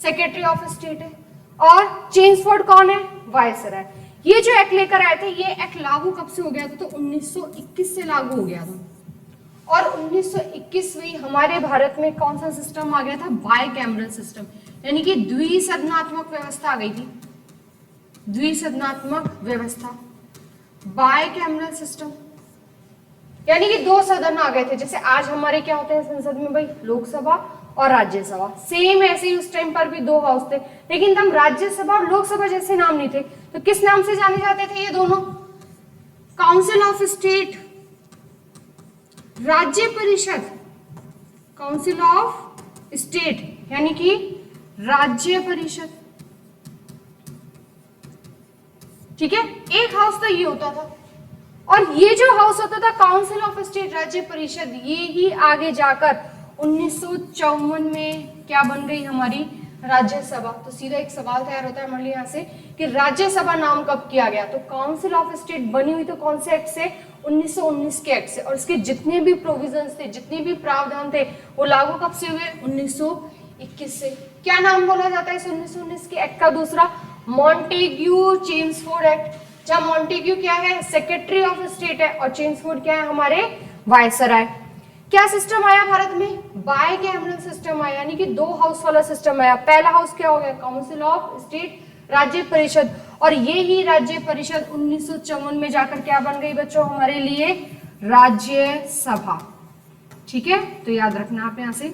सेक्रेटरी ऑफ स्टेट है, और चेम्सफोर्ड कौन है, वायसराय। ये जो एक्ट लेकर आए थे, ये एक्ट लागू कब से हो गया था, तो 1921 से लागू हो गया था। और 1921 में हमारे भारत में कौन सा सिस्टम आ गया था, बाइकैमरल सिस्टम, यानी कि द्विसदनात्मक व्यवस्था आ गई थी, द्विसदनात्मक व्यवस्था, बाइकैमरल सिस्टम, यानी कि 2 सदन आ गए थे। जैसे आज हमारे क्या होते हैं संसद में भाई, लोकसभा और राज्यसभा, सेम ऐसे ही उस टाइम पर भी 2 हाउस थे, लेकिन तब राज्यसभा और लोकसभा जैसे नाम नहीं थे। तो किस नाम से जाने जाते थे ये दोनों, काउंसिल ऑफ स्टेट, राज्य परिषद, काउंसिल ऑफ स्टेट यानी कि राज्य परिषद, ठीक है। एक हाउस तो ये होता था, और ये जो हाउस होता था काउंसिल ऑफ स्टेट, राज्य परिषद, ये ही आगे जाकर 1954 में क्या बन गई, हमारी राज्यसभा। तो सीधा एक सवाल तैयार होता है हमारे लिए यहाँ से कि राज्यसभा नाम कब किया गया, तो काउंसिल ऑफ स्टेट बनी हुई तो कौन से एक्ट से, 1919 के एक्ट से। और इसके जितने भी प्रोविजंस थे, जितने भी प्रावधान थे, वो लागू कब से हुए, 1921 से। क्या नाम बोला जाता है इस 1919 के एक्ट का दूसरा, मॉन्टेग्यू चेम्सफोर्ड एक्ट, जहां मॉन्टेग्यू क्या है, सेक्रेटरी ऑफ स्टेट है, और चेम्सफोर्ड क्या है, हमारे वायसराय। क्या सिस्टम आया भारत में, बाइकैमरल सिस्टम आया, यानी कि 2 हाउस वाला सिस्टम आया। पहला हाउस क्या हो गया, काउंसिल ऑफ स्टेट, राज्य परिषद, और ये ही राज्य परिषद 1954 में जाकर क्या बन गई बच्चों, हमारे लिए राज्यसभा, ठीक है। तो याद रखना आप यहाँ से।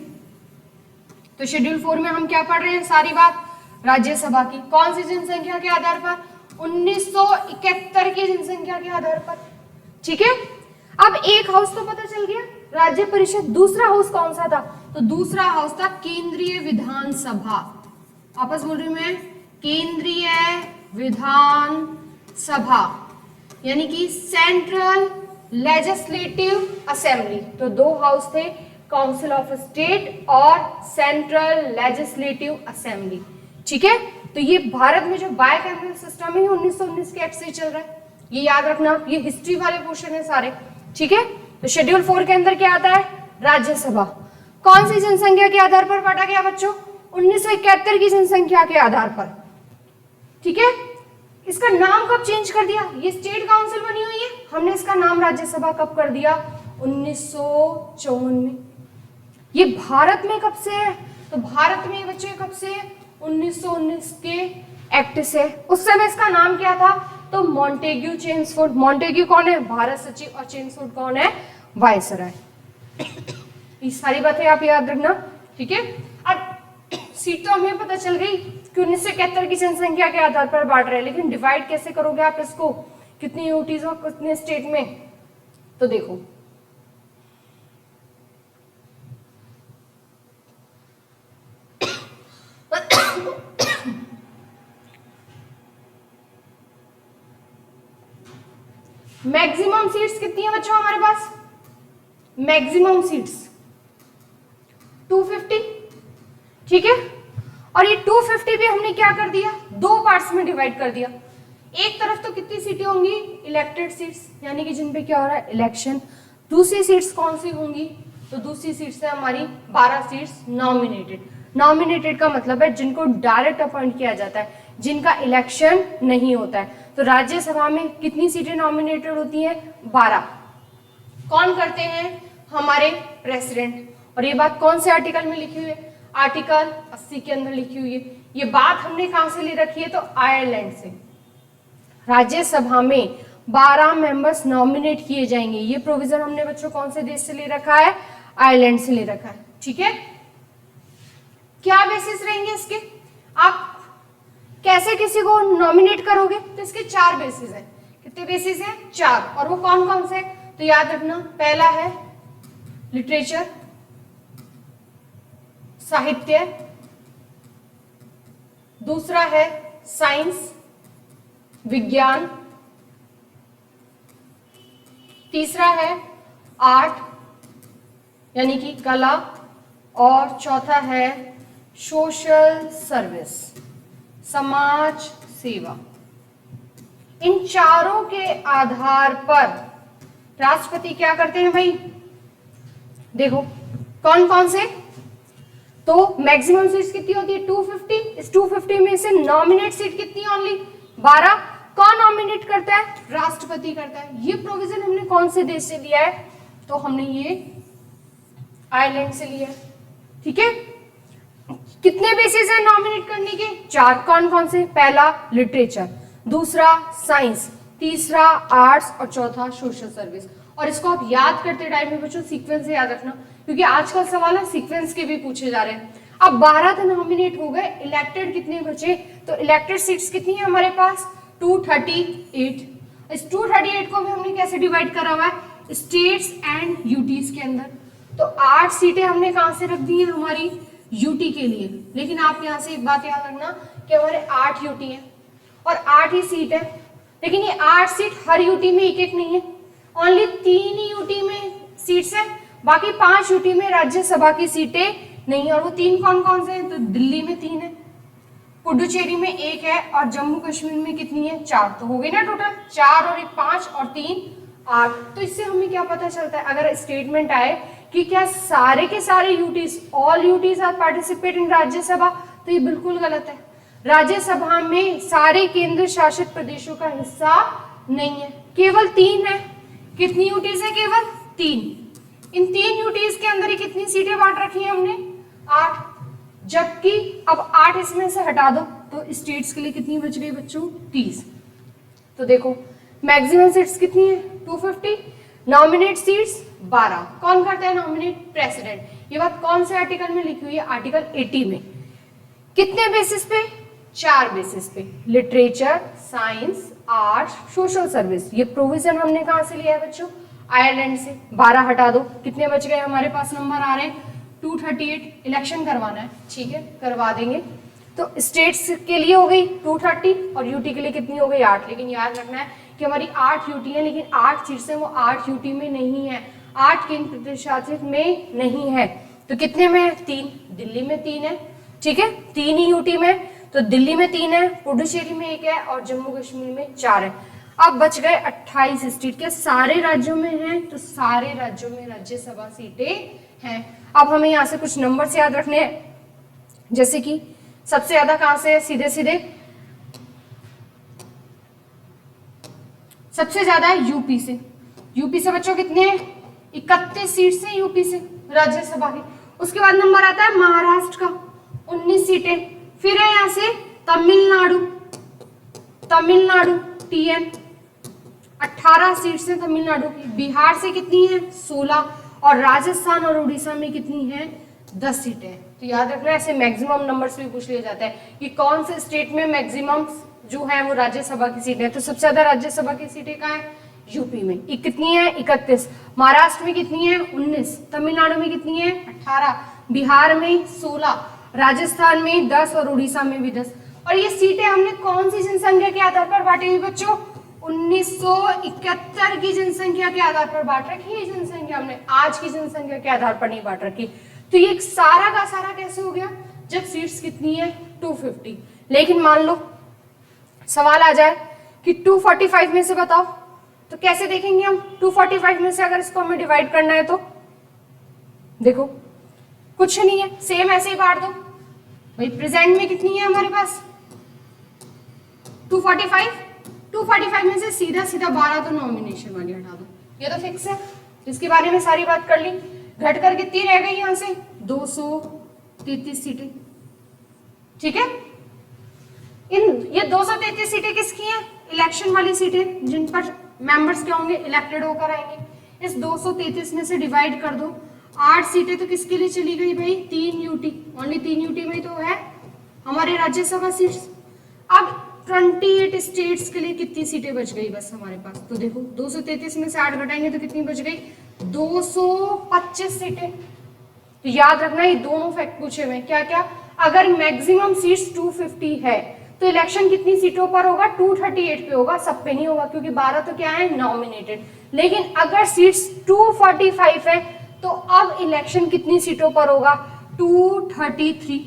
तो शेड्यूल 4 में हम क्या पढ़ रहे हैं, सारी बात राज्यसभा की, कौन सी जनसंख्या के आधार पर, 1971 की जनसंख्या के आधार पर, ठीक है। अब एक हाउस तो पता चल गया, राज्य परिषद। दूसरा हाउस कौन सा था, तो दूसरा हाउस था केंद्रीय विधानसभा। वापस बोल रही हूं मैं, केंद्रीय विधानसभा, यानी कि सेंट्रल लेजिस्लेटिव असेंबली। तो 2 हाउस थे, काउंसिल ऑफ स्टेट और सेंट्रल लेजिस्लेटिव असेंबली, ठीक है। तो ये भारत में जो बाइकैमरल सिस्टम है 1919 के एक्ट से चल रहा है। ये याद रखना, ये हिस्ट्री वाले क्वेश्चन है सारे, ठीक है। तो शेड्यूल 4 के अंदर क्या आता है, राज्यसभा कौन सी जनसंख्या के आधार पर बांटा गया बच्चों, 1971 की जनसंख्या के आधार पर, ठीक है। इसका नाम कब चेंज कर दिया, ये स्टेट काउंसिल बनी हुई है, हमने इसका नाम राज्यसभा कब कर दिया, 1954 में। ये भारत में कब से है, तो भारत में बच्चे कब से है, 1919 के एक्ट से। उस समय इसका नाम क्या था, तो मॉन्टेग्यू चेम्सफोर्ड। मॉन्टेग्यू कौन है, भारत सचिव, और चेम्सफोर्ड कौन है, वायसराय। ये सारी बातें आप याद रखना, ठीक है। अब सीट तो हमें पता चल गई कि 1971 की जनसंख्या के आधार पर बांट रहे हैं, लेकिन डिवाइड कैसे करोगे आप इसको, कितनी यूटीज और कितने स्टेट में, तो देखो मैक्सिमम सीट्स कितनी है बच्चों हमारे पास, मैक्सिमम सीट्स 250, ठीक है। और ये 250 भी हमने क्या कर दिया, दो पार्ट्स में डिवाइड कर दिया। एक तरफ तो कितनी सीटें होंगी, इलेक्टेड सीट्स, यानी कि जिन पे क्या हो रहा है, इलेक्शन। दूसरी सीट्स कौन सी होंगी, तो दूसरी सीट्स है हमारी 12 सीट्स नॉमिनेटेड। नॉमिनेटेड का मतलब है जिनको डायरेक्ट अपॉइंट किया जाता है, जिनका इलेक्शन नहीं होता है। तो राज्यसभा में कितनी सीटें नॉमिनेटेड होती हैं, 12। कौन करते हैं, हमारे प्रेसिडेंट। और ये बात कौन से आर्टिकल में लिखी हुई है, आर्टिकल 80 के अंदर लिखी हुई है। ये बात हमने कहां से ले रखी है, तो आयरलैंड से। राज्यसभा में 12 मेंबर्स नॉमिनेट किए जाएंगे। ये प्रोविजन हमने बच्चों कौन से देश से ले रखा है, आयरलैंड से ले रखा है, ठीक है। क्या बेसिस रहेंगे इसके, आप कैसे किसी को नॉमिनेट करोगे, तो इसके 4 बेसिस हैं। कितने बेसिस हैं, 4। और वो कौन कौन से, तो याद रखना, पहला है लिटरेचर, साहित्य, दूसरा है साइंस, विज्ञान, तीसरा है आर्ट यानी कि कला, और चौथा है सोशल सर्विस, समाज सेवा। इन चारों के आधार पर राष्ट्रपति क्या करते हैं भाई, देखो कौन कौन से, तो मैक्सिमम सीट्स कितनी होती है, 250। इस 250 में से नॉमिनेट सीट कितनी, ओनली 12। कौन नॉमिनेट करता है, राष्ट्रपति करता है। ये प्रोविजन हमने कौन से देश से लिया है, तो हमने ये आयरलैंड से लिया है, ठीक है। कितने बेसिस है नॉमिनेट करने के, 4। कौन कौन से, पहला लिटरेचर, दूसरा साइंस, तीसरा आर्ट्स, और चौथा सोशल सर्विस। और इसको आप याद करते टाइम में बच्चों सीक्वेंस से याद रखना, क्योंकि आजकल सवाल है सीक्वेंस के भी पूछे जा रहे हैं। अब 12 तो नॉमिनेट हो गए, इलेक्टेड कितने बचे, तो इलेक्टेड सीट्स कितनी है हमारे पास, 238। इस 238 को भी हमने कैसे डिवाइड करा हुआ है, स्टेट्स एंड यूटीज के अंदर। तो 8 सीटें हमने कहां से रख दी है, हमारी यूटी के लिए। लेकिन आप यहां से एक बात याद रखना कि हमारे 8 यूटी है और 8 ही सीट है, लेकिन ये 8 सीट हर यूटी में एक एक नहीं है, ओनली 3 ही यूटी में सीट्स है, बाकी 5 यूटी में राज्यसभा की सीटें नहीं। और वो 3 कौन कौन से हैं, तो दिल्ली में 3 है, पुडुचेरी में 1 है, और जम्मू कश्मीर में कितनी है, 4। तो हो गई ना टोटल 4 और 1 5 और 3 8। तो इससे हमें क्या पता चलता है, अगर स्टेटमेंट आए कि क्या सारे के सारे UTs, all UTs are participate in Rajya Sabha, तो ये बिल्कुल गलत है। राज्यसभा में सारे केंद्र शासित प्रदेशों का हिस्सा नहीं है, केवल 3 है। कितनी यूटीज है, केवल 3। इन 3 यूटीज के अंदर ही कितनी सीटें बांट रखी है हमने, 8। जबकि अब 8 इसमें से हटा दो तो स्टेट्स के लिए कितनी बच गई बच्चों, 30। तो देखो मैक्सिमम सीट्स कितनी है, 250। Nominate seats 12। कौन करता है नॉमिनेट, प्रेसिडेंट। ये बात कौन से आर्टिकल में लिखी हुई है, आर्टिकल 80 में। कितने बेसिस पे, 4 बेसिस पे, literature, science, arts, social service. ये प्रोविजन हमने कहां से लिया है बच्चों, आयरलैंड से। 12 हटा दो, कितने बच गए हमारे पास, नंबर आ रहे हैं 238। इलेक्शन करवाना है, ठीक है करवा देंगे। तो स्टेट्स के लिए हो गई 230 और यूटी के लिए कितनी हो गई, 8। लेकिन याद रखना है कि हमारी 8 यूटी है, लेकिन 8 सीट्स हैं वो 8 यूटी में नहीं है, 8 केंद्र प्रशासित में नहीं है। तो कितने में है, 3। दिल्ली में 3 है, ठीक है, 3 ही यूटी में। तो दिल्ली में 3 है, पुडुचेरी में 1 है, और जम्मू कश्मीर में 4 है। अब बच गए 28 स्टेट। क्या सारे राज्यों में हैं? तो सारे राज्यों में राज्यसभा सीटें हैं। अब हमें यहाँ से कुछ नंबर्स याद रखने हैं, जैसे कि सबसे ज्यादा कहां से है? सीधे सीधे सबसे ज्यादा है यूपी से। यूपी से बच्चों कितने हैं? 31 सीट से यूपी से राज्यसभा की। उसके बाद नंबर आता है महाराष्ट्र का 19 सीटें। फिर है यहां से तमिलनाडु, तमिलनाडु TN 18 सीट से तमिलनाडु की। बिहार से कितनी है? 16। और राजस्थान और उड़ीसा में कितनी है? 10 सीटें। तो याद रखना, ऐसे मैक्सिमम नंबर्स भी पूछ लिया जाता है कि कौन से स्टेट में मैक्सिमम जो है वो राज्यसभा की सीटें हैं। तो सबसे ज्यादा राज्यसभा की सीटें कहाँ है? यूपी में। कितनी है? 31। महाराष्ट्र में कितनी है? 19। तमिलनाडु में कितनी है? 18। बिहार में 16। राजस्थान में 10 और उड़ीसा में भी 10। और ये सीटें हमने कौन सी जनसंख्या के आधार पर बांटी हुई बच्चों? 1971 की जनसंख्या के आधार पर बांट रखी है जनसंख्या हमने, आज की जनसंख्या के आधार पर नहीं बांट रखी। तो ये सारा का सारा कैसे हो गया? जब सीट्स कितनी है? 250। लेकिन मान लो सवाल आ जाए कि 245 में से बताओ, तो कैसे देखेंगे हम? 245 में से अगर इसको हमें डिवाइड करना है तो देखो कुछ नहीं है, सेम ऐसे ही बांट दो भाई। प्रेजेंट में कितनी है हमारे पास? 245 में से सीधा सीधा 12 तो नॉमिनेशन वाली हटा दो, ये तो फिक्स है। इसके बारे में सारी बात कर ली। घट कर कितनी रह गई यहां से? 233 सीटें। ठीक है, ये 233 सीटें किसकी हैं? इलेक्शन वाली सीटें, जिन पर मेंबर्स क्या होंगे? इलेक्टेड होकर आएंगे। इस 233 में से डिवाइड कर दो। 8 सीटें तो किसके लिए चली गई भाई? 3 यूटी। ओनली 3 यूटी में तो है हमारे राज्यसभा सीट्स। अब 28 स्टेट्स के लिए कितनी सीटें बच गई बस हमारे पास? तो देखो 233 में से 8 घटाएंगे तो कितनी बच गई? 225 सीटें। तो याद रखना ये दोनों फैक्ट पूछे हुए। क्या क्या? अगर मैक्सिमम सीट्स 250 है तो इलेक्शन कितनी सीटों पर होगा? 238 पे होगा, सब पे नहीं होगा, क्योंकि 12 तो क्या है? नॉमिनेटेड। लेकिन अगर सीट्स 245 है तो अब इलेक्शन कितनी सीटों पर होगा? 233।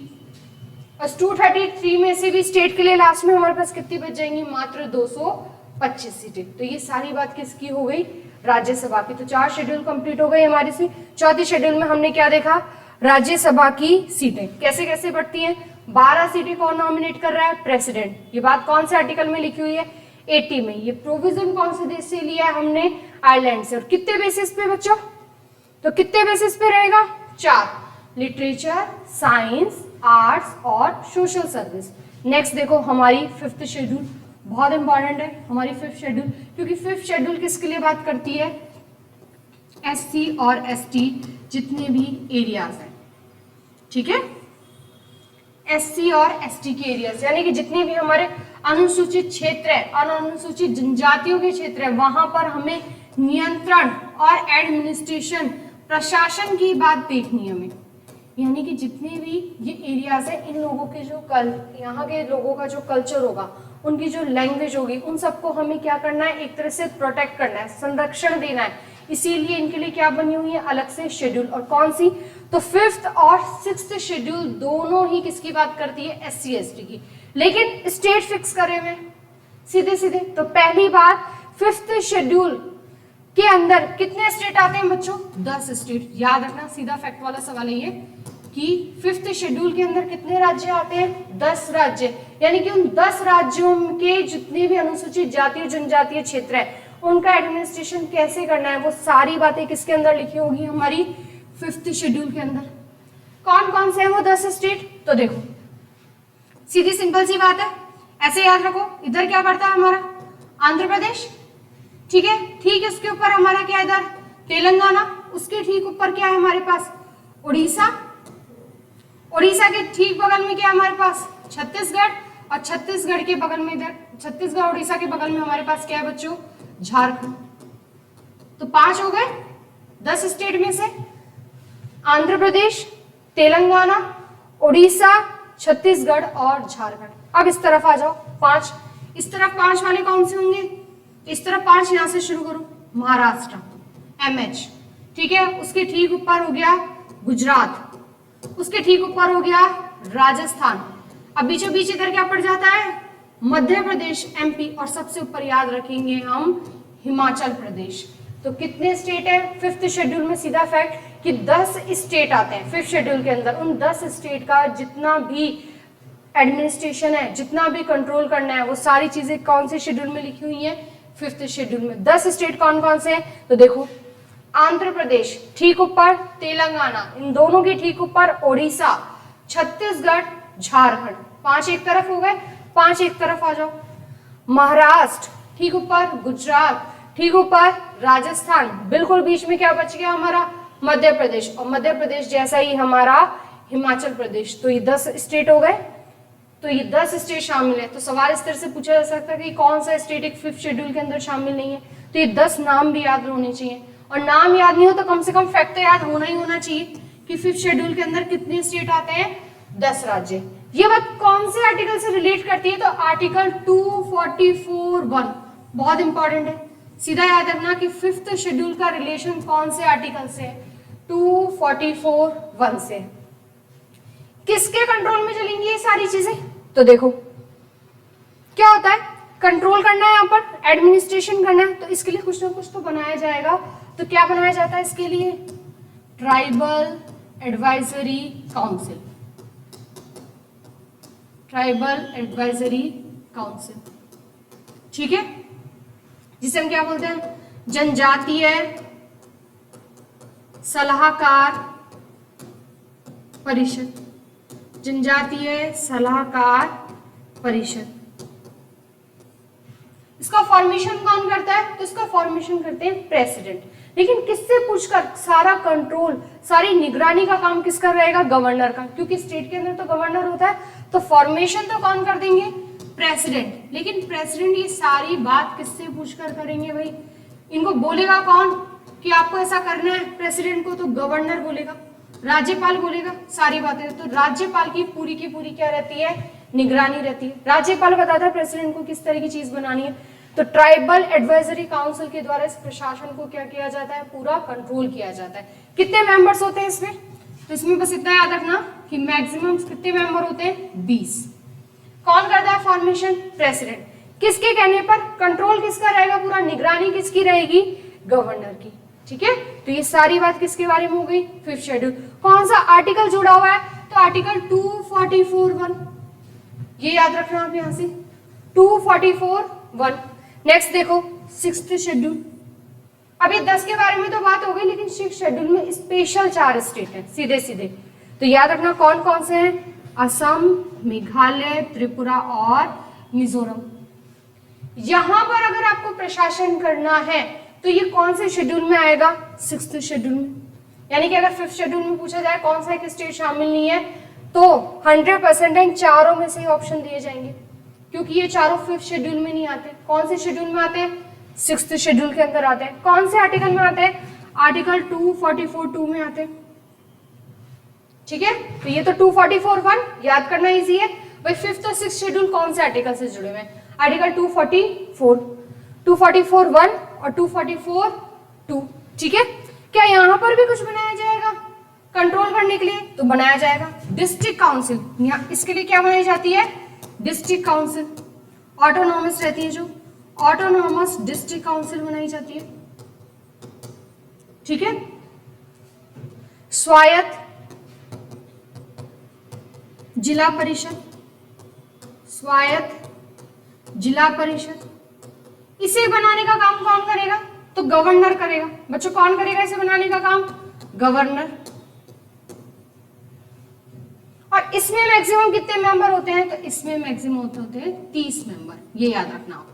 233 में से भी स्टेट के लिए लास्ट में हमारे पास कितनी बच जाएंगी? मात्र 225 सीटें। तो ये सारी बात किसकी हो गई? राज्यसभा की। तो 4 शेड्यूल कंप्लीट हो गए हमारी सी। चौथी शेड्यूल में हमने क्या देखा? राज्यसभा की सीटें कैसे कैसे बढ़ती हैं। 12 सीटें कौन नॉमिनेट कर रहा है? प्रेसिडेंट। ये बात कौन से आर्टिकल में लिखी हुई है? 80 में। ये प्रोविजन कौन से देश से लिया है हमने? आयरलैंड से। और कितने बेसिस पे बच्चों? तो कितने बेसिस पे रहेगा? 4, लिटरेचर, साइंस, आर्ट्स और सोशल सर्विस। नेक्स्ट देखो हमारी 5th शेड्यूल, बहुत इंपॉर्टेंट है हमारी 5th शेड्यूल, क्योंकि 5th शेड्यूल किसके लिए बात करती है? SC और ST जितने भी एरियाज हैं। ठीक है, SC और ST के एरियाज, यानी कि जितने भी हमारे अनुसूचित क्षेत्र है और अनुसूचित जनजातियों के क्षेत्र है, वहां पर हमें नियंत्रण और एडमिनिस्ट्रेशन, प्रशासन की बात देखनी है हमें। यानी कि जितने भी ये एरियाज है, इन लोगों के जो यहाँ के लोगों का जो कल्चर होगा, उनकी जो लैंग्वेज होगी, उन सबको हमें क्या करना है? एक तरह से प्रोटेक्ट करना है, संरक्षण देना है। इसीलिए इनके लिए क्या बनी हुई है? अलग से शेड्यूल। और कौन सी? तो 5th और 6th शेड्यूल दोनों ही किसकी बात करती है? SC ST की। लेकिन स्टेट फिक्स करे हुए सीधे सीधे। तो पहली बात 5th शेड्यूल के अंदर कितने स्टेट आते हैं बच्चों? 10 स्टेट। याद रखना, सीधा फैक्ट वाला सवाल है ये कि 5th शेड्यूल के अंदर कितने राज्य आते हैं? 10 राज्य। यानी कि उन 10 राज्यों के जितने भी अनुसूचित जाति और जनजातीय क्षेत्र है, उनका एडमिनिस्ट्रेशन कैसे करना है, वो सारी बातें किसके अंदर लिखी होगी? हमारी 5th शेड्यूल के अंदर। कौन कौन से हैं वो 10 स्टेट? तो देखो सीधी सिंपल सी बात है, ऐसे याद रखो। इधर क्या पड़ता है हमारा? आंध्र प्रदेश। ठीक है, ठीक है, उसके ऊपर हमारा क्या है? इधर तेलंगाना। उसके ठीक ऊपर क्या है हमारे पास? उड़ीसा। उड़ीसा के ठीक बगल में क्या है हमारे पास? छत्तीसगढ़। और छत्तीसगढ़ के बगल में, इधर छत्तीसगढ़ उड़ीसा के बगल में हमारे पास क्या है बच्चों? झारखंड। तो 5 हो गए 10 स्टेट में से। आंध्र प्रदेश, तेलंगाना, उड़ीसा, छत्तीसगढ़ और झारखंड। अब इस तरफ आ जाओ 5। इस तरफ 5 वाले कौन से होंगे? इस तरफ 5 यहां से शुरू करो। महाराष्ट्र MH। ठीक है, उसके ठीक ऊपर हो गया गुजरात, उसके ठीक ऊपर हो गया राजस्थान। अब बीचों बीच इधर क्या पड़ जाता है? मध्य प्रदेश, एमपी, और सबसे ऊपर याद रखेंगे हम हिमाचल प्रदेश। तो कितने स्टेट है 5th शेड्यूल में? सीधा फैक्ट कि 10 स्टेट आते हैं 5th शेड्यूल के अंदर। उन 10 स्टेट का जितना भी एडमिनिस्ट्रेशन है, जितना भी कंट्रोल करना है, वो सारी चीजें कौन से शेड्यूल में लिखी हुई है? 5th शेड्यूल में। 10 स्टेट कौन कौन से हैं? तो देखो, आंध्र प्रदेश ठीक ऊपर, तेलंगाना इन दोनों के ठीक ऊपर, ओडिशा, छत्तीसगढ़, झारखंड। 5 एक तरफ हो गए, 5 एक तरफ आ जाओ। महाराष्ट्र ठीक ऊपर, गुजरात ठीक ऊपर, राजस्थान बिल्कुल बीच में क्या बच गया हमारा? मध्य प्रदेश, और मध्य प्रदेश जैसा ही हमारा हिमाचल प्रदेश। तो ये 10 स्टेट हो गए। तो ये 10 स्टेट शामिल है। तो सवाल इस तरह से पूछा जा सकता है कि कौन सा स्टेट एक 5th शेड्यूल के अंदर शामिल नहीं है? तो ये 10 नाम भी याद होने चाहिए, और नाम याद नहीं हो तो कम से कम फैक्ट तो याद होना ही होना चाहिए कि 5th शेड्यूल के अंदर कितने स्टेट आते हैं? 10 राज्य। ये बात कौन से आर्टिकल से रिलेट करती है? तो आर्टिकल 244(1) बहुत इंपॉर्टेंट है। सीधा याद रखना कि 5th शेड्यूल का रिलेशन कौन से आर्टिकल से है? 244(1) से। किसके कंट्रोल में चलेंगी ये सारी चीजें? तो देखो क्या होता है, कंट्रोल करना है, यहाँ पर एडमिनिस्ट्रेशन करना है, तो इसके लिए कुछ ना कुछ तो बनाया जाएगा। तो क्या बनाया जाता है इसके लिए? Tribal advisory council. Tribal advisory council, ठीक है, जिसे हम क्या बोलते हैं? जनजातीय सलाहकार परिषद। जनजातीय सलाहकार परिषद। इसका फॉर्मेशन कौन करता है? तो इसका फॉर्मेशन करते हैं प्रेसिडेंट। लेकिन किससे पूछकर? सारा कंट्रोल, सारी निगरानी का काम किसका रहेगा? गवर्नर का, क्योंकि स्टेट के अंदर तो गवर्नर होता है। तो फॉर्मेशन तो कौन कर देंगे? प्रेसिडेंट। लेकिन प्रेसिडेंट ये सारी बात किससे पूछकर करेंगे भाई? इनको बोलेगा कौन कि आपको ऐसा करना है? प्रेसिडेंट को तो गवर्नर बोलेगा, राज्यपाल बोलेगा सारी बातें। तो राज्यपाल की पूरी क्या रहती है? निगरानी रहती है। राज्यपाल बताता है प्रेसिडेंट को किस तरह की चीज बनानी है। तो ट्राइबल एडवाइजरी काउंसिल के द्वारा इस प्रशासन को क्या किया जाता है? पूरा कंट्रोल किया जाता है। कितने मेंबर्स होते हैं इसमें? तो इसमें बस इतना याद रखना कि मैक्सिमम कितने मेंबर होते हैं? 20। कौन करता है फॉर्मेशन? प्रेसिडेंट। किसके कहने पर? कंट्रोल किसका रहेगा? पूरा निगरानी किसकी रहेगी? गवर्नर की, ठीक है। तो ये सारी बात किसके बारे में हो गई? 5th schedule. कौन सा आर्टिकल जुड़ा हुआ है? तो आर्टिकल 244(1), ये याद रखना आप यहां से, 244(1). नेक्स्ट देखो 6th शेड्यूल। अभी 10 के बारे में तो बात हो गई, लेकिन 6th शेड्यूल में स्पेशल 4 स्टेट हैं सीधे सीधे। तो याद रखना कौन कौन से हैं? असम, मेघालय, त्रिपुरा और मिजोरम। यहां पर अगर आपको प्रशासन करना है तो ये कौन से शेड्यूल में आएगा? 6th शेड्यूल में। यानी कि अगर 5th शेड्यूल में पूछा जाए कौन सा एक स्टेट शामिल नहीं है, तो 100% इन चारों में से ही ऑप्शन दिए जाएंगे, क्योंकि ये चारों 5th शेड्यूल में नहीं आते। कौन से शेड्यूल में आते हैं? 6th शेड्यूल के अंदर आते हैं। कौन से आर्टिकल में आते हैं? आर्टिकल 244(2) में आते हैं, ठीक है। तो ये तो 244(1) याद करना इजी है। भाई 5th और 6th शेड्यूल कौन से आर्टिकल से जुड़े हुए हैं? आर्टिकल 244, 244(1) और 244(2), ठीक है। क्या यहाँ पर भी कुछ बनाया जाएगा कंट्रोल करने के लिए? तो बनाया जाएगा डिस्ट्रिक्ट काउंसिल। यहाँ इसके लिए क्या बनाई जाती है? District council. ऑटोनॉमस रहती है जो, ऑटोनॉमस डिस्ट्रिक्ट काउंसिल बनाई जाती है, ठीक है। स्वायत्त जिला परिषद, स्वायत्त जिला परिषद। इसे बनाने का काम कौन करेगा? तो गवर्नर करेगा। बच्चों कौन करेगा इसे बनाने का काम? गवर्नर। और इसमें मैक्सिमम कितने मेंबर होते हैं? तो इसमें मैक्सिमम होते हैं 30 मेंबर, ये याद रखना हो,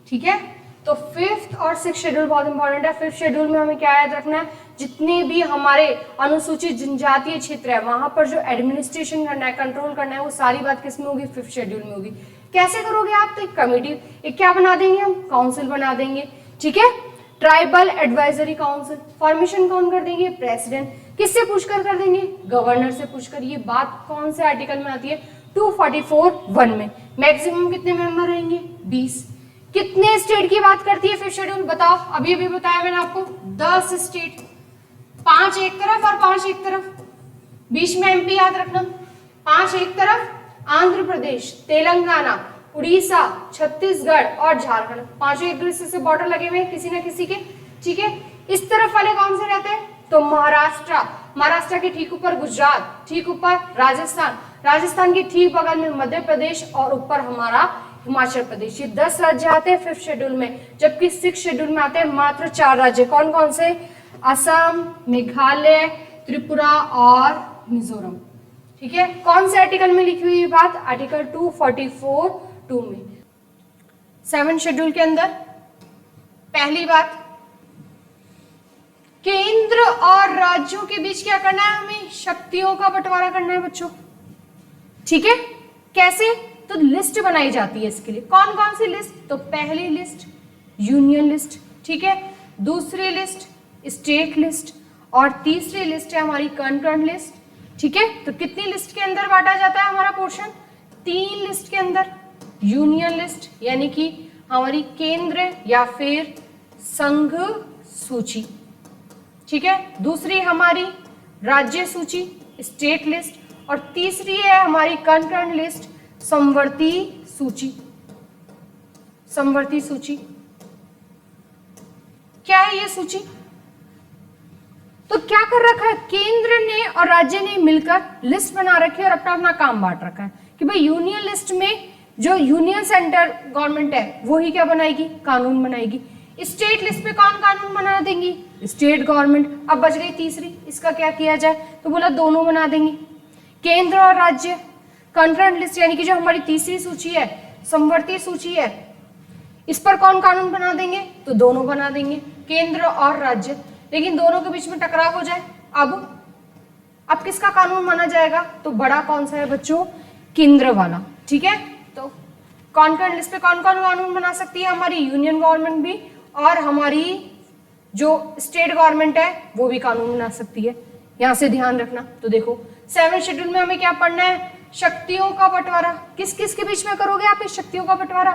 ठीक है। तो 5th और 6th शेड्यूल बहुत इंपॉर्टेंट है। 5th शेड्यूल में हमें क्या याद रखना है? जितने भी हमारे अनुसूचित जनजातीय क्षेत्र है वहां पर जो एडमिनिस्ट्रेशन करना है, कंट्रोल करना है, वो सारी बात किसमें होगी? 5th शेड्यूल में होगी। कैसे करोगे आप? तो एक कमेटी, एक क्या बना देंगे हम? काउंसिल बना देंगे, ठीक है। Tribal advisory council. फॉर्मेशन कौन कर देंगे? प्रेसिडेंट। किससे पूछकर कर देंगे? गवर्नर से पूछकर। ये बात कौन से आर्टिकल में आती है? 244(1) में। मैक्सिमम कितने मेंबर रहेंगे? 20। कितने स्टेट की बात करती है 5th शेड्यूल? बताओ। अभी अभी बताया मैंने आपको 10 स्टेट, 5 एक तरफ और 5 एक तरफ, बीच में एमपी याद रखना। 5 एक तरफ, आंध्र प्रदेश, तेलंगाना, उड़ीसा, छत्तीसगढ़ और झारखंड, पांचों एक दूसरे से बॉर्डर लगे हुए हैं किसी न किसी के, ठीक है। इस तरफ वाले कौन से रहते हैं, तो महाराष्ट्र, महाराष्ट्र के ठीक ऊपर गुजरात, ठीक ऊपर राजस्थान, राजस्थान के ठीक बगल में मध्य प्रदेश और ऊपर हमारा हिमाचल प्रदेश। ये 10 राज्य आते हैं 5th शेड्यूल में, जबकि 6th शेड्यूल में आते हैं मात्र 4 राज्य। कौन कौन से, असम, मेघालय, त्रिपुरा और मिजोरम, ठीक है। कौन से आर्टिकल में लिखी हुई बात, आर्टिकल 244(2) में। 7th शेड्यूल के अंदर पहली बात, केंद्र और राज्यों के बीच क्या करना है, हमें शक्तियों का बंटवारा करना है बच्चों, ठीक है। कैसे, तो लिस्ट बनाई जाती है इसके लिए। कौन कौन सी लिस्ट, तो पहली लिस्ट यूनियन लिस्ट, ठीक है, दूसरी लिस्ट स्टेट लिस्ट और तीसरी लिस्ट है हमारी कंकरेंट लिस्ट, ठीक है। तो कितनी लिस्ट के अंदर बांटा जाता है हमारा पोर्शन, 3 लिस्ट के अंदर। यूनियन लिस्ट यानी कि हमारी केंद्र या फिर संघ सूची, ठीक है। दूसरी हमारी राज्य सूची स्टेट लिस्ट और तीसरी है हमारी कंकरेंट लिस्ट समवर्ती सूची। समवर्ती सूची क्या है ये सूची, तो क्या कर रखा है, केंद्र ने और राज्य ने मिलकर लिस्ट बना रखी है और अपना अपना काम बांट रखा है कि भाई यूनियन लिस्ट में जो यूनियन सेंटर गवर्नमेंट है वो ही क्या बनाएगी, कानून बनाएगी। स्टेट लिस्ट पे कौन कानून बना देंगी, स्टेट गवर्नमेंट। अब बच गई तीसरी, इसका क्या किया जाए, तो बोला दोनों बना देंगे, केंद्र और राज्य। कंकरेंट लिस्ट यानी कि जो हमारी तीसरी सूची है, समवर्ती सूची है, इस पर कौन कानून बना देंगे, तो दोनों बना देंगे, केंद्र और राज्य। लेकिन दोनों के बीच में टकराव हो जाए, अब किसका कानून माना जाएगा, तो बड़ा कौन सा है बच्चों, केंद्र वाला, ठीक है। तो कंकरेंट लिस्ट पे कौन कौन कानून बना सकती है, हमारी यूनियन गवर्नमेंट भी और हमारी जो स्टेट गवर्नमेंट है वो भी कानून बना सकती है, यहां से ध्यान रखना। तो देखो 7th शेड्यूल में हमें क्या पढ़ना है, शक्तियों का बंटवारा। किस किस के बीच में करोगे आप इस शक्तियों का बंटवारा,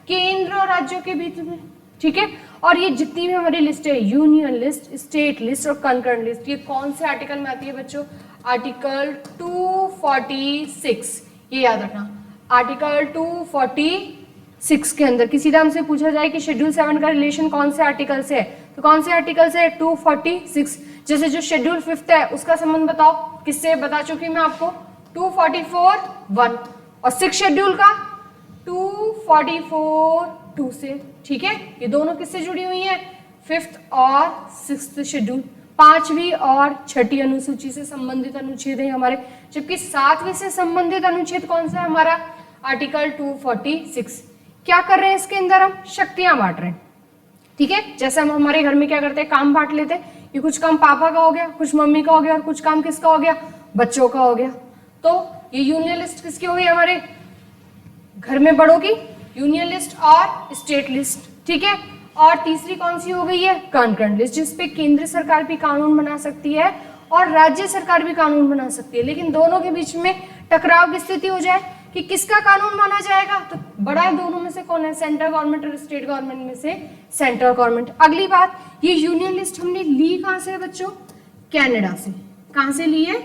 केंद्र और राज्यों के बीच में, ठीक है। और ये जितनी भी हमारी लिस्ट है, यूनियन लिस्ट, स्टेट लिस्ट और कंकरेंट लिस्ट, ये कौन से आर्टिकल में आती है बच्चों, आर्टिकल 246, ये याद रखना, आर्टिकल 246 के अंदर। किसी नाम से पूछा जाए कि शेड्यूल 7 का रिलेशन कौन से आर्टिकल से है, तो कौन से आर्टिकल से है, 246। जैसे जो शेड्यूल 5th है उसका संबंध बताओ, किससे, बता चुकी मैं आपको, 244(1) और 6 शेड्यूल का 244(2) से, ठीक है। ये दोनों किससे जुड़ी हुई हैं, 5th और 6th शेड्यूल, 5वीं और 6ठी अनुसूची से संबंधित अनुच्छेद है हमारे, जबकि 7वीं से संबंधित अनुच्छेद कौन सा है हमारा, आर्टिकल 246। क्या कर रहे हैं इसके अंदर, हम शक्तियां बांट रहे हैं, ठीक है। जैसे हम हमारे घर में क्या करते हैं, काम बांट लेते हैं, ये कुछ काम पापा का हो गया, कुछ मम्मी का हो गया और कुछ काम किसका हो गया, बच्चों का हो गया। तो ये यूनियन लिस्ट किसकी हो गई, हमारे घर में बड़ों की यूनियन लिस्ट और स्टेट लिस्ट, ठीक है। और तीसरी कौन सी हो गई है, कंकरेंट लिस्ट, जिसपे केंद्र सरकार भी कानून बना सकती है और राज्य सरकार भी कानून बना सकती है। लेकिन दोनों के बीच में टकराव की स्थिति हो जाए कि किसका कानून माना जाएगा, तो बड़ा है दोनों में से कौन है, सेंट्रल गवर्नमेंट और स्टेट गवर्नमेंट में से सेंट्रल गवर्नमेंट। अगली बात, ये यूनियन लिस्ट हमने ली कहां से बच्चों, कनाडा से। कहां से ली है,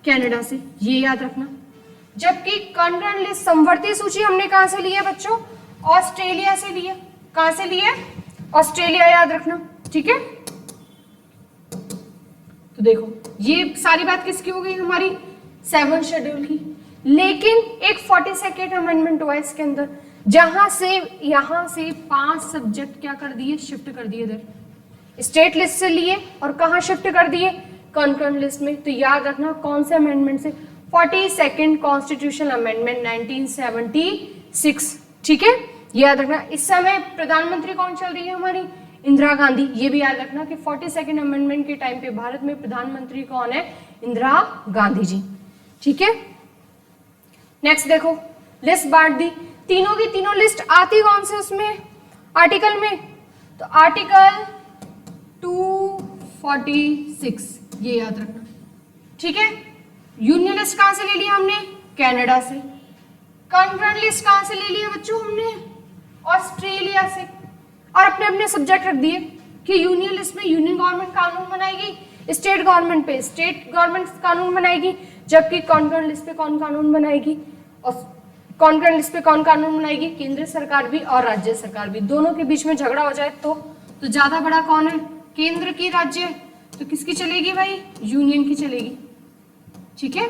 कनाडा से, ये याद रखना। जबकि कंकरेंट लिस्ट समवर्ती सूची हमने कहां से ली है बच्चों, ऑस्ट्रेलिया से ली है। कहां से ली है, ऑस्ट्रेलिया, याद रखना, ठीक है। तो देखो ये सारी बात किसकी हो गई, हमारी 7th शेड्यूल की। लेकिन एक 42nd अमेंडमेंट हुआ इसके अंदर, जहां से यहां से 5 सब्जेक्ट क्या कर दिए, शिफ्ट कर दिए इधर, स्टेट लिस्ट से लिए और कहां शिफ्ट कर दिए, कंकरेंट लिस्ट में। तो याद रखना कौन से अमेंडमेंट से, 42nd कॉन्स्टिट्यूशनल अमेंडमेंट 1976, ठीक है, याद रखना। इस समय प्रधानमंत्री कौन चल रही है हमारी, इंदिरा गांधी। ये भी याद रखना कि 42nd अमेंडमेंट के टाइम पे भारत में प्रधानमंत्री कौन है, इंदिरा गांधी जी, ठीक है। नेक्स्ट देखो, लिस्ट बांट दी, तीनों की तीनों लिस्ट आती कौन से उसमें, आर्टिकल में, तो आर्टिकल 246, ये याद रखना, ठीक है। यूनियन लिस्ट कहां से ले लिया हमने, कनाडा से। कंकरेंट लिस्ट कहां से ले लिया बच्चों हमने, ऑस्ट्रेलिया से। और अपने अपने सब्जेक्ट रख दिए कि यूनियन लिस्ट में यूनियन गवर्नमेंट कानून बनाएगी, स्टेट गवर्नमेंट पे स्टेट गवर्नमेंट कानून बनाएगी, जबकि कंकरेंट लिस्ट पे कौन कानून बनाएगी, और कॉन्करेंट लिस्ट पे कौन कानून बनाएगी? केंद्र सरकार भी और राज्य सरकार भी। दोनों के बीच में झगड़ा हो जाए तो ज्यादा बड़ा कौन है? केंद्र की, राज्य। तो किसकी चलेगी भाई? यूनियन की चलेगी। ठीक है,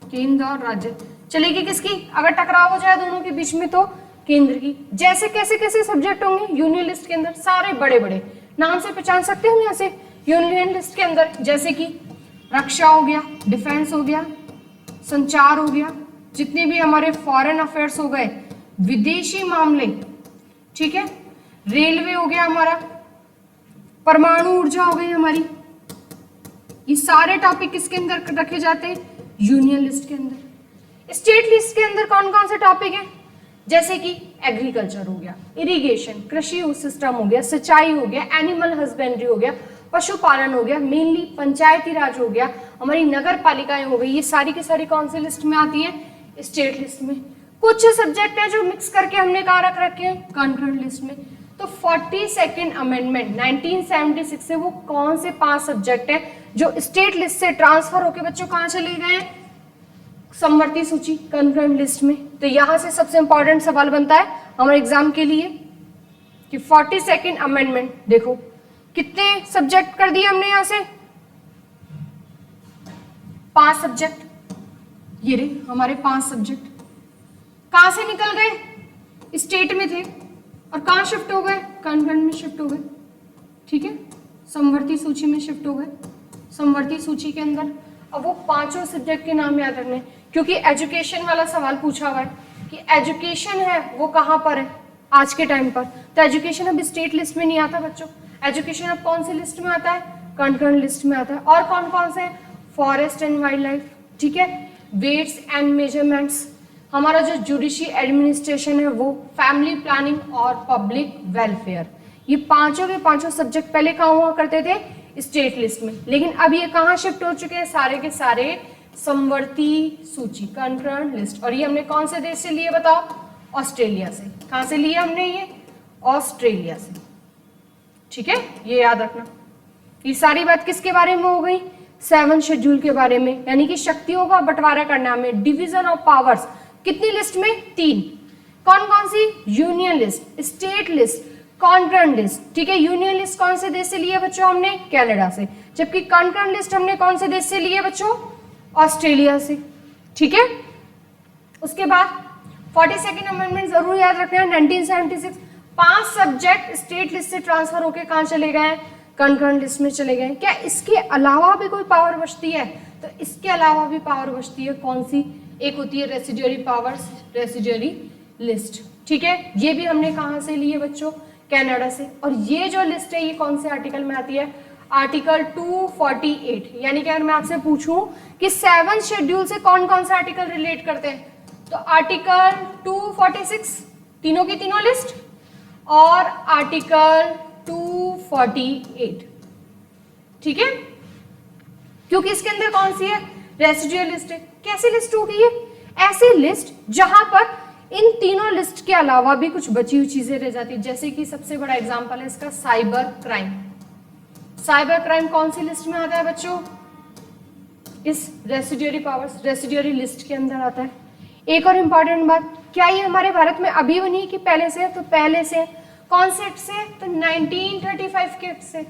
केंद्र और राज्य चलेगी किसकी? अगर टकराव हो जाए दोनों के बीच में तो केंद्र की। जैसे कैसे कैसे सब्जेक्ट होंगे यूनियन लिस्ट के अंदर? सारे बड़े बड़े नाम से पहचान सकते हो यहाँ से यूनियन लिस्ट के अंदर, जैसे कि रक्षा हो गया, डिफेंस हो गया, संचार हो गया, जितने भी हमारे फॉरेन अफेयर्स हो गए, विदेशी मामले, ठीक है, रेलवे हो गया हमारा, परमाणु ऊर्जा हो गई हमारी। ये सारे टॉपिक किसके अंदर रखे जाते हैं? यूनियन लिस्ट के अंदर। स्टेट लिस्ट के अंदर कौन कौन से टॉपिक हैं? जैसे कि एग्रीकल्चर हो गया, इरिगेशन, कृषि सिस्टम हो गया, सिंचाई हो गया, एनिमल हस्बेंड्री हो गया, पशुपालन हो गया, मेनली पंचायती राज हो गया, हमारी नगर पालिकाएं हो गई। ये सारी की सारी कौन सी लिस्ट में आती है? स्टेट लिस्ट में। कुछ सब्जेक्ट है जो मिक्स करके हमने कहा रख रखे हैं कॉन्करेंट लिस्ट में। तो 42nd अमेंडमेंट 1976 से वो कौन से 5 सब्जेक्ट है जो स्टेट लिस्ट से ट्रांसफर होके बच्चों कहाँ चले गए हैं? समवर्ती सूची, कॉन्करेंट लिस्ट में। तो यहां से सबसे इंपॉर्टेंट सवाल बनता है हमारे एग्जाम के लिए कि 42nd अमेंडमेंट, देखो कितने सब्जेक्ट कर दिए हमने यहां से? 5 सब्जेक्ट। ये रे हमारे 5 सब्जेक्ट कहां से निकल गए? स्टेट में थे और कहां शिफ्ट हो गए? कॉन्करेंट में शिफ्ट हो गए। ठीक है, समवर्ती सूची में शिफ्ट हो गए। समवर्ती सूची के अंदर अब वो 5 सब्जेक्ट के नाम याद रखने, क्योंकि एजुकेशन वाला सवाल पूछा हुआ है कि एजुकेशन है वो कहां पर है आज के टाइम पर। तो एजुकेशन अब स्टेट लिस्ट में नहीं आता बच्चों। एजुकेशन अब कौन सी लिस्ट में आता है? कॉन्करेंट लिस्ट में आता है। और कौन कौन से? फॉरेस्ट एंड वाइल्ड लाइफ, ठीक है, वेट्स एंड मेजरमेंट्स, हमारा जो जुडिशरी एडमिनिस्ट्रेशन है वो, फैमिली प्लानिंग और पब्लिक वेलफेयर। ये पांचों के पांचों सब्जेक्ट पहले कहाँ हुआ करते थे? स्टेट लिस्ट में। लेकिन अब ये कहाँ शिफ्ट हो चुके हैं? सारे के सारे समवर्ती सूची, कॉन्करेंट लिस्ट। और ये हमने कौन से देश से लिए बताओ? ऑस्ट्रेलिया से। कहाँ से लिए हमने ये? ऑस्ट्रेलिया से। ठीक है, ये याद रखना। ये सारी बात किसके बारे में हो गई? 7 शेड्यूल के बारे में, यानी कि शक्तियों का बंटवारा करना हमें, डिवीजन ऑफ पावर्स। कितनी लिस्ट में? 3। कौन कौन सी? Union list, state list, concurrent list. ठीक है, यूनियन लिस्ट कौन से देश से लिए बच्चों? हमने कनाडा से। जबकि कॉन्करेंट लिस्ट हमने कौन से देश से लिए बच्चों? ऑस्ट्रेलिया से। ठीक है, उसके बाद 42nd अमेंडमेंट जरूर याद रखना। 1976 5 सब्जेक्ट स्टेट लिस्ट से ट्रांसफर होके कहां चले गए? कॉन्करेंट लिस्ट में चले गए। क्या इसके अलावा भी कोई पावर बचती है? तो इसके अलावा भी पावर बचती है। कौन सी? एक होती है रेसिडुअरी पावर्स, रेसिडुअरी लिस्ट। ठीक है, ये भी हमने कहां से लिए बच्चों? कनाडा से। और ये जो लिस्ट है ये कौन से आर्टिकल में आती है? आर्टिकल 248। यानी कि अगर मैं आपसे पूछूं कि 7 शेड्यूल से कौन कौन से आर्टिकल रिलेट करते हैं, तो आर्टिकल 246 तीनों की तीनों लिस्ट, और आर्टिकल 248। ठीक है, क्योंकि इसके अंदर कौन सी है? रेसिडुअल लिस्ट है। कैसी लिस्ट होगी ये? ऐसी लिस्ट जहां पर इन तीनों लिस्ट के अलावा भी कुछ बची हुई चीजें रह जाती है। जैसे कि सबसे बड़ा एग्जांपल है इसका साइबर क्राइम। साइबर क्राइम कौन सी लिस्ट में आता है बच्चों? इस रेसिडुअरी पावर्स, रेसिडुअरी लिस्ट के अंदर आता है। एक और इंपॉर्टेंट बात, क्या ये हमारे भारत में अभी बनी कि पहले से? तो पहले से। कौन से एक्ट से? तो 1935 के एक्ट से।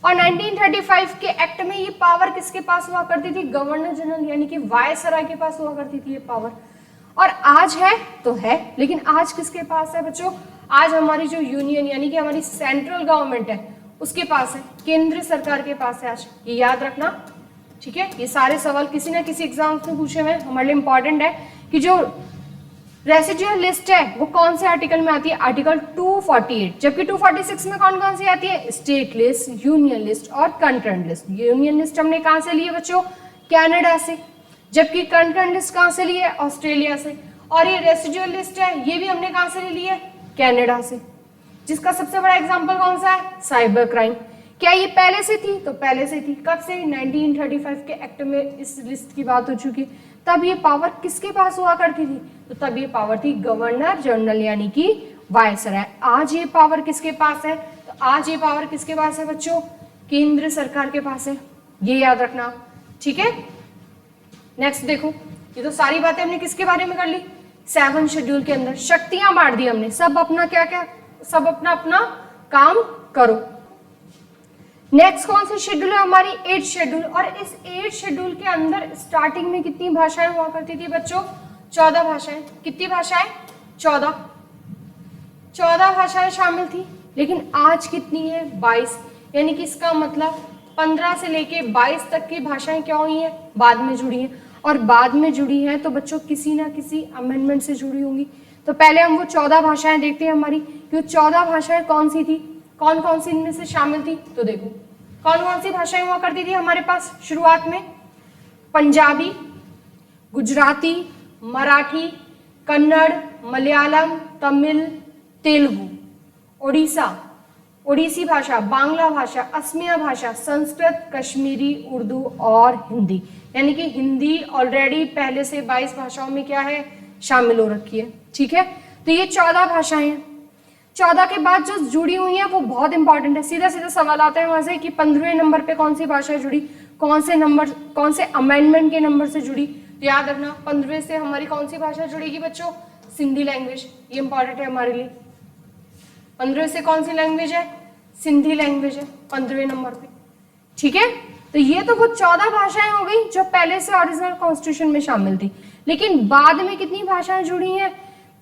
और 1935 के एक्ट में ये पावर किसके पास हुआ करती थी? गवर्नर जनरल, यानी कि वायसराय के पास हुआ करती थी ये पावर। और आज है तो है, लेकिन आज किसके पास है बच्चों? आज हमारी जो यूनियन यानी कि हमारी सेंट्रल गवर्नमेंट है उसके पास है, केंद्र सरकार के पास है आज। ये याद रखना। ठीक है, ये सारे सवाल किसी ना किसी एग्जाम्स में पूछे हुए हमारे लिए इंपॉर्टेंट है कि जो रेसिडुअल लिस्ट है वो कौन से आर्टिकल में आती है? आर्टिकल 248। जबकि 246 में कौन कौन सी आती है? स्टेट लिस्ट, यूनियन लिस्ट और कॉन्करेंट लिस्ट। यूनियन लिस्ट हमने कहां से ली है बच्चों? कनाडा से। जबकि कॉन्करेंट लिस्ट कहां से ली है? ऑस्ट्रेलिया से। और ये रेसिडुअल लिस्ट है ये भी हमने कहां से ली है? कनाडा से। जिसका सबसे बड़ा एग्जांपल कौन सा है? Cyber crime. क्या ये पहले से थी? तो पहले से थी। कब से? 1935 के एक्ट में इस लिस्ट की बात हो चुकी। तब ये पावर किसके पास हुआ करती थी? तो तब ये पावर थी गवर्नर जनरल यानी कि वायसराय। आज ये पावर किसके पास है? तो आज ये पावर किसके पास है बच्चों? केंद्र सरकार के पास है। ये याद रखना। ठीक है, नेक्स्ट देखो ये तो सारी बातें हमने किसके बारे में कर ली, 7 शेड्यूल के अंदर शक्तियां बांट दी हमने, सब अपना क्या क्या, सब अपना अपना काम करो। नेक्स्ट कौन सी शेड्यूल है हमारी, 8 शेड्यूल। और इस 8 शेड्यूल के अंदर स्टार्टिंग में कितनी भाषाएं हुआ करती थी बच्चों, 14 भाषाएं। कितनी भाषाएं, 14 भाषाएं शामिल थी। लेकिन आज कितनी है, 22। यानी कि इसका मतलब 15 से लेके 22 तक की भाषाएं क्या हुई हैं, बाद में जुड़ी हैं। और बाद में जुड़ी हैं तो बच्चों किसी ना किसी अमेंडमेंट से जुड़ी होंगी। तो पहले हम वो 14 भाषाएं देखते हैं हमारी, कि 14 भाषाएं कौन सी थी, कौन कौन सी इनमें से शामिल थी। तो देखो कौन कौन सी भाषाएं हुआ करती थी हमारे पास शुरुआत में, पंजाबी, गुजराती, मराठी, कन्नड़, मलयालम, तमिल, तेलुगु, ओडिशा, ओडिसी भाषा, बांग्ला भाषा, असमिया भाषा, संस्कृत, कश्मीरी, उर्दू और हिंदी। यानी कि हिंदी ऑलरेडी पहले से 22 भाषाओं में क्या है, शामिल हो रखी है। ठीक है, तो ये 14 भाषाएं हैं। 14 के बाद जो जुड़ी हुई है वो बहुत इंपॉर्टेंट है। सीधा सीधा सवाल आता है वहां से कि 15वें नंबर पे कौन सी भाषा जुड़ी, कौन से अमेंडमेंट के नंबर से जुड़ी। तो याद रखना 15वें से हमारी कौन सी भाषा जुड़ेगी बच्चों, सिंधी लैंग्वेज। ये इंपॉर्टेंट है हमारे लिए। 15वें से कौन सी लैंग्वेज है, सिंधी लैंग्वेज है 15वें नंबर पे। ठीक है, तो ये तो वो 14 भाषाएं हो गई जो पहले से ओरिजिनल कॉन्स्टिट्यूशन में शामिल थी। लेकिन बाद में कितनी भाषाएं जुड़ी हैं,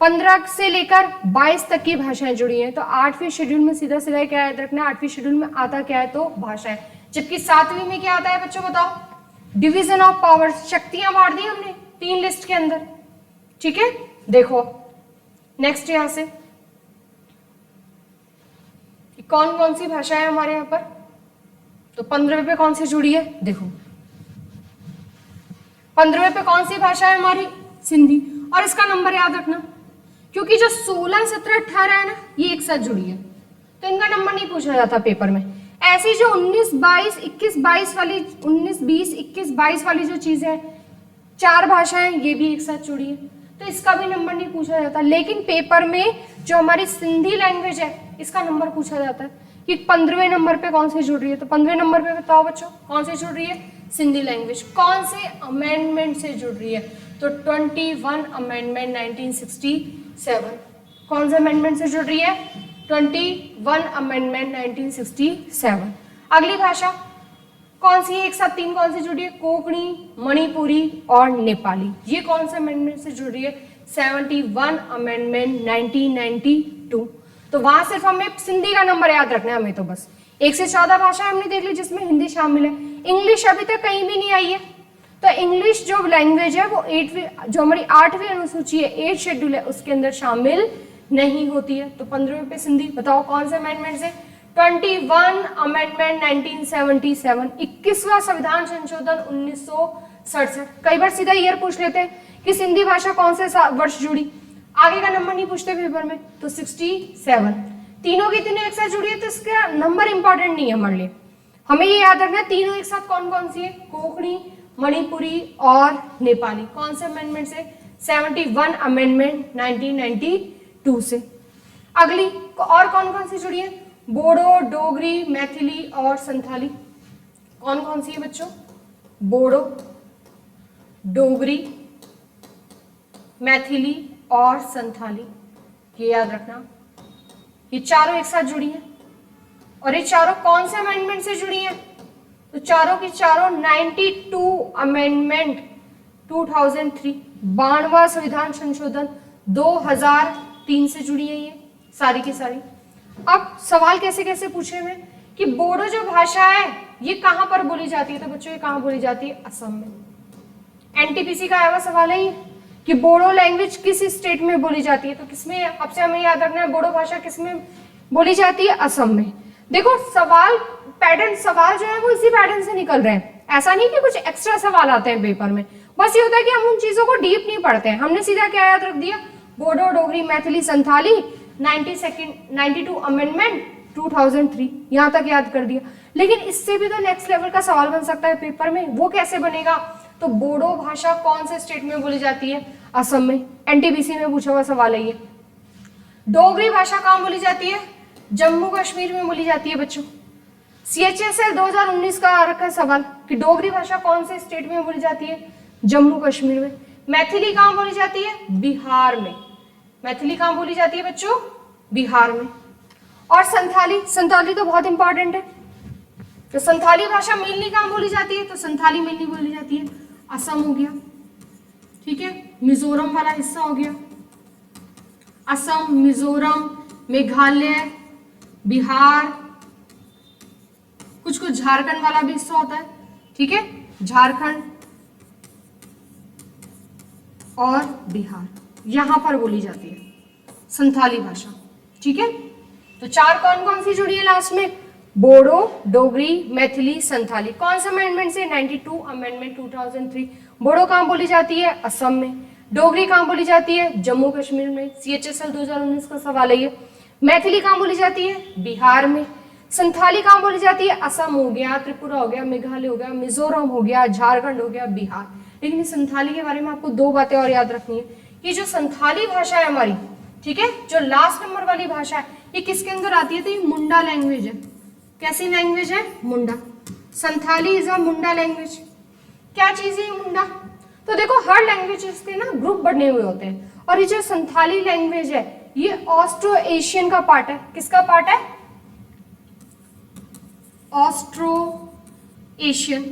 15 से लेकर 22 तक की भाषाएं जुड़ी हैं। तो 8वीं शेड्यूल में सीधा सीधा क्या याद रखना, 8वीं शेड्यूल में आता क्या है, तो भाषाएं। जबकि 7वीं में क्या आता है बच्चों, बताओ, डिवीजन ऑफ पावर्स, शक्तियां बांट दी हमने 3 लिस्ट के अंदर। ठीक है, देखो नेक्स्ट यहां से कौन कौन सी भाषा है हमारे यहाँ पर। तो 15वें पे कौन सी जुड़ी है, देखो 15वें पे कौन सी भाषा है हमारी, सिंधी। और इसका नंबर याद रखना, क्योंकि जो 16, 17, 18 है ना, ये एक साथ जुड़ी है, तो इनका नंबर नहीं पूछा जाता पेपर में। ऐसी जो 19, 22, 21, 22 वाली, 19, 20, 21, 22 वाली जो चीजें हैं, 4 भाषाएं, ये भी एक साथ जुड़ी है, तो इसका भी नंबर नहीं पूछा जाता। लेकिन पेपर में जो हमारी सिंधी लैंग्वेज है, इसका नंबर पूछा जाता है कि 15वें नंबर पे कौन सी जुड़ रही है। तो 15वें नंबर पे बताओ बच्चों कौन सी जुड़ रही है, सिंधी लैंग्वेज। कौन से अमेंडमेंट से जुड़ रही है, तो 21 अमेंडमेंट 1967। कौन से अमेंडमेंट से जुड़ रही है, 21 अमेंडमेंट 1967। अगली भाषा कौन सी है, एक साथ 3 कौन सी जुड़ी है, कोंकणी, मणिपुरी और नेपाली। ये कौन से अमेंडमेंट से जुड़ रही है, 71 अमेंडमेंट 1992। तो वहां सिर्फ हमें सिंधी का नंबर याद रखना है हमें, तो बस 1 से 14 भाषा हमने देख ली जिसमें हिंदी शामिल है। इंग्लिश अभी तक कहीं भी नहीं आई है, तो इंग्लिश जो लैंग्वेज है वो 8वीं, जो हमारी 8वीं अनुसूची है, 8 शेड्यूल है, उसके अंदर शामिल नहीं होती है। तो 15वें पे सिंधी, बताओ कौन से अमेंडमेंट से, 21 अमेंडमेंट 1977, 21वां संविधान संशोधन 1967। कई बार सीधा ईयर पूछ लेते हैं कि सिंधी भाषा कौन से वर्ष जुड़ी, आगे का नंबर नहीं पूछते पेपर में, तो 67। तीनों की तीनों एक साथ जुड़ी है, तो इसका नंबर इंपॉर्टेंट नहीं है हमारे लिए। हमें ये याद रखना है तीनों एक साथ कौन कौन सी है, कोंकणी, मणिपुरी और नेपाली। कौन से अमेंडमेंट से, 71 अमेंडमेंट 1992 से। अगली और कौन कौन सी जुड़ी है, बोडो, डोगरी, मैथिली और संथाली। कौन कौन सी है बच्चों, बोडो, डोगरी, मैथिली और संथाली। ये याद रखना, ये चारों एक साथ जुड़ी हैं। और ये चारों कौन से अमेंडमेंट से जुड़ी हैं, तो चारों की चारों 92 अमेंडमेंट 2003, 92वां संविधान संशोधन 2003 से जुड़ी है ये सारी की सारी। अब सवाल कैसे कैसे पूछे हुए कि बोडो जो भाषा है ये कहां पर बोली जाती है, तो बच्चों ये कहां बोली जाती है, असम में। एनटीपीसी का आया हुआ सवाल है ये कि बोडो लैंग्वेज किस स्टेट में बोली जाती है, तो किसमें, अब से हमें याद रखना है बोडो भाषा किसमें बोली जाती है, असम में। देखो सवाल पैटर्न, सवाल जो है वो इसी पैटर्न से निकल रहे हैं, ऐसा नहीं कि कुछ एक्स्ट्रा सवाल आते हैं पेपर में। बस ये होता है कि हम उन चीजों को डीप नहीं पढ़ते हैं, हमने सीधा क्या याद रख दिया, बोडो, डोगरी, मैथिली, संथाली, 92 अमेंडमेंट 2003, यहां तक याद कर दिया। लेकिन इससे भी तो नेक्स्ट लेवल का सवाल बन सकता है पेपर में, वो कैसे बनेगा, तो बोडो भाषा कौन से स्टेट में बोली जाती है, असम में। एनटीपीसी में पूछा हुआ सवाल है ये। डोगरी भाषा कहां बोली जाती है, जम्मू कश्मीर में बोली जाती है बच्चों। CHSL 2019 का आ रखा है सवाल कि डोगरी भाषा कौन से स्टेट में बोली जाती है, जम्मू कश्मीर में। मैथिली कहाँ बोली जाती है? बिहार में। मैथिली कहाँ बोली जाती है बच्चों? बिहार में। और संथाली, संथाली तो बहुत इंपॉर्टेंट है। तो संथाली भाषा मेनली कहाँ बोली जाती है? तो संथाली मेनली बोली जाती है असम हो गया, ठीक है, मिजोरम वाला हिस्सा हो गया, असम, मिजोरम, मेघालय, बिहार, कुछ कुछ झारखंड वाला भी हिस्सा होता है, ठीक है, झारखंड और बिहार, यहां पर बोली जाती है संथाली भाषा, ठीक है। तो चार कौन कौन सी जुड़ी है लास्ट में? बोडो, डोगरी, मैथिली, संथाली। कौन सा अमेंडमेंट से? 92 अमेंडमेंट 2003। बोडो कहाँ बोली जाती है? असम में। डोगरी कहाँ बोली जाती है? जम्मू कश्मीर में। CHSL 2019 का सवाल है ये। मैथिली कहाँ बोली जाती है? बिहार में। संथाली कहाँ बोली जाती है? असम हो गया, त्रिपुरा हो गया, मेघालय हो गया, मिजोरम हो गया, झारखंड हो गया, बिहार। लेकिन इस संथाली के बारे में आपको दो बातें और याद रखनी है कि जो संथाली भाषा है हमारी, ठीक है, जो लास्ट नंबर वाली भाषा है, ये किसके अंदर आती है? तो ये मुंडा लैंग्वेज है। कैसी लैंग्वेज है? Munda. Santhali is a Munda language. क्या चीज है ये मुंडा? तो देखो हर लैंग्वेजेस के ना ग्रुप बने हुए होते हैं, और ये जो संथाली लैंग्वेज है ये ऑस्ट्रो एशियन का पार्ट है। किसका पार्ट है? ऑस्ट्रो एशियन,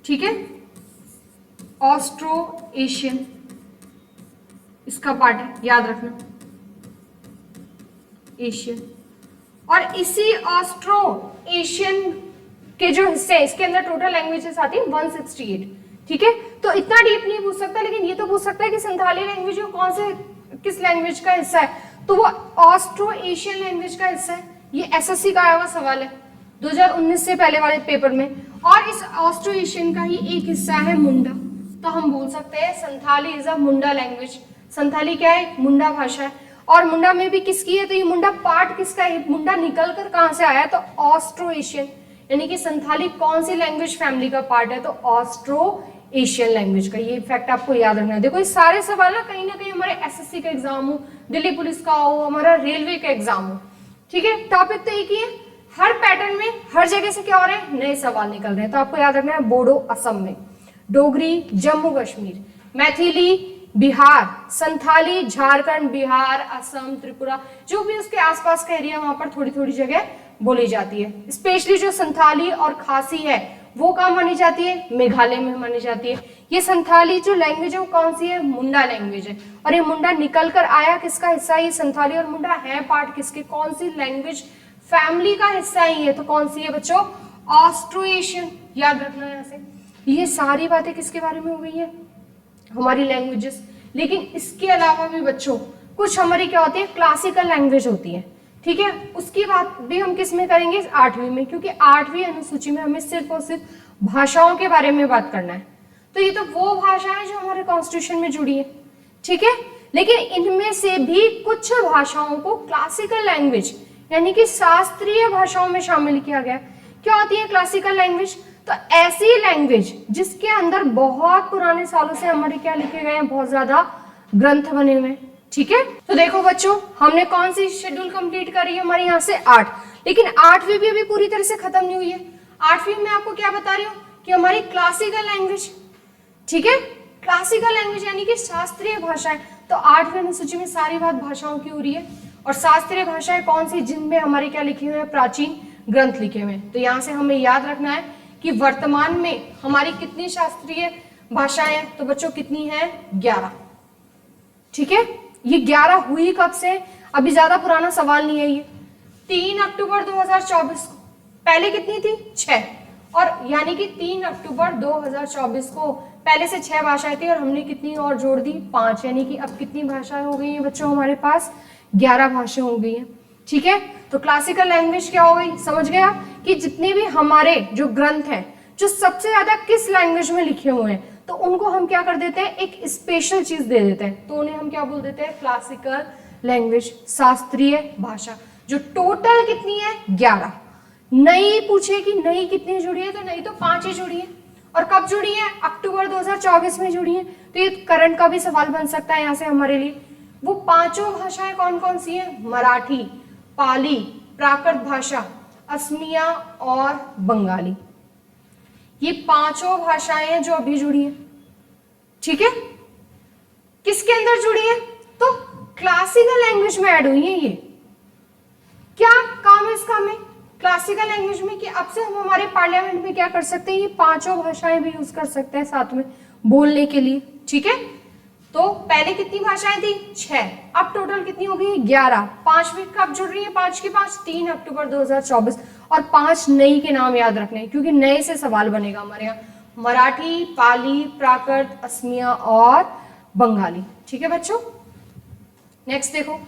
ठीक है, ऑस्ट्रो एशियन इसका पार्ट है, याद रखना, एशियन। और इसी ऑस्ट्रो एशियन के जो हिस्से इसके अंदर टोटल लैंग्वेजेस आती है 168, ठीक है। तो इतना डीप नहीं पूछ सकता, लेकिन ये तो पूछ सकता है कि संथाली लैंग्वेज कौन से किस लैंग्वेज का हिस्सा है, तो वो ऑस्ट्रो एशियन लैंग्वेज का हिस्सा है। ये SSC का आया हुआ सवाल है 2019 से पहले वाले पेपर में। और इस ऑस्ट्रो एशियन का ही एक हिस्सा है मुंडा, तो हम बोल सकते हैं Santhali is a Munda language. Santhali क्या है? मुंडा भाषा है। और मुंडा में भी किसकी है? तो ये मुंडा पार्ट किसका है? मुंडा निकल कर कहां से आया? तो ऑस्ट्रो एशियन, यानी कि संथाली कौन सी लैंग्वेज फैमिली का पार्ट है? तो ऑस्ट्रो एशियन लैंग्वेज का। ये फैक्ट आपको याद रखना है। देखो ये सारे सवाल ना कहीं हमारे SSC का एग्जाम हो, दिल्ली पुलिस का हो, हमारा रेलवे का एग्जाम हो, ठीक है, टॉपिक तो एक ही है। हर पैटर्न में हर जगह से क्या हो रहे हैं? नए सवाल निकल रहे हैं। तो आपको याद रखना है बोडो असम में, डोगरी जम्मू कश्मीर, मैथिली बिहार, संथाली झारखंड, बिहार, असम, त्रिपुरा, जो भी उसके आसपास का एरिया वहां पर थोड़ी थोड़ी जगह बोली जाती है। स्पेशली जो संथाली और खासी है वो कहाँ मानी जाती है? मेघालय में मानी जाती है। ये संथाली जो लैंग्वेज है वो कौन सी है? मुंडा लैंग्वेज है। और ये मुंडा निकल कर आया किसका हिस्सा? ये संथाली और मुंडा है पार्ट किसके? कौन सी लैंग्वेज फैमिली का हिस्सा ही है? तो कौन सी है बच्चों? Austro Asian. याद रखना है यहाँ से। ये सारी बातें किसके बारे में हो गई है? हमारी लैंग्वेजेस। लेकिन इसके अलावा भी बच्चों कुछ हमारी क्या होती है? क्लासिकल लैंग्वेज होती है, ठीक है। उसकी बात भी हम किस में करेंगे? 8वीं में, क्योंकि 8वीं अनुसूची में हमें सिर्फ और सिर्फ भाषाओं के बारे में बात करना है। तो ये तो वो भाषाएं जो हमारे कॉन्स्टिट्यूशन में जुड़ी है, ठीक है। लेकिन इनमें से भी कुछ भाषाओं को क्लासिकल लैंग्वेज यानी कि शास्त्रीय भाषाओं में शामिल किया गया। क्या होती है क्लासिकल लैंग्वेज? तो ऐसी लैंग्वेज जिसके अंदर बहुत पुराने सालों से हमारे क्या लिखे गए हैं? बहुत ज्यादा ग्रंथ बने हुए हैं, ठीक है। तो देखो बच्चों हमने कौन सी शेड्यूल कंप्लीट करी है? हमारे यहाँ से 8, लेकिन 8वीं भी अभी पूरी तरह से खत्म नहीं हुई है। 8वीं में आपको क्या बता रही हूँ कि हमारी क्लासिकल लैंग्वेज, ठीक है, क्लासिकल लैंग्वेज यानी कि शास्त्रीय भाषाएं। तो 8वीं अनुसूची में सारी बात भाषाओं की हो रही है। और शास्त्रीय भाषाएं कौन सी? जिनमें हमारे क्या लिखे हुए हैं? प्राचीन ग्रंथ लिखे हुए हैं। तो यहाँ से हमें याद रखना है कि वर्तमान में हमारी कितनी शास्त्रीय भाषाएं हैं? तो बच्चों कितनी है? 11, ठीक है। ये 11 हुई कब से? अभी ज्यादा पुराना सवाल नहीं है ये। 3 अक्टूबर 2024 को। पहले कितनी थी? 6। और यानी कि 3 अक्टूबर 2024 को पहले से 6 भाषाएं थी और हमने कितनी और जोड़ दी? 5। यानी कि अब कितनी भाषाएं हो गई हैं बच्चों? हमारे पास 11 भाषाएं हो गई हैं, ठीक है। तो क्लासिकल लैंग्वेज क्या हो गई? समझ गया कि जितने भी हमारे जो ग्रंथ हैं जो सबसे ज्यादा किस लैंग्वेज में लिखे हुए हैं, तो उनको हम क्या कर देते हैं? एक स्पेशल चीज दे देते हैं। तो उन्हें हम क्या बोल देते हैं? क्लासिकल लैंग्वेज, शास्त्रीय भाषा। जो टोटल कितनी है? 11। नई पूछे कि नई कितनी जुड़ी है? तो नई तो 5 ही जुड़ी है। और कब जुड़ी है? अक्टूबर 2024 में जुड़ी है। तो ये करंट का भी सवाल बन सकता है यहाँ से हमारे लिए। वो 5 भाषाएं कौन कौन सी है? मराठी, पाली, प्राकृत भाषा, असमिया और बंगाली। ये पांचों भाषाएं हैं जो अभी जुड़ी हैं, ठीक है। किसके अंदर जुड़ी है? तो क्लासिकल लैंग्वेज में ऐड हुई है। ये क्या काम है इसका हमें क्लासिकल लैंग्वेज में, कि अब से हम हमारे पार्लियामेंट में क्या कर सकते हैं, ये पांचों भाषाएं भी यूज कर सकते हैं साथ में बोलने के लिए, ठीक है। तो पहले कितनी भाषाएं थी? 6, अब टोटल कितनी हो गई? 11। 5वीं कब जुड़ रही है? 5 की 5 3 अक्टूबर 2024। और 5 नई के नाम याद रखने हैं, क्योंकि नए से सवाल बनेगा हमारे यहाँ, मराठी, पाली, प्राकृत, असमिया और बंगाली, ठीक है बच्चों। नेक्स्ट देखो,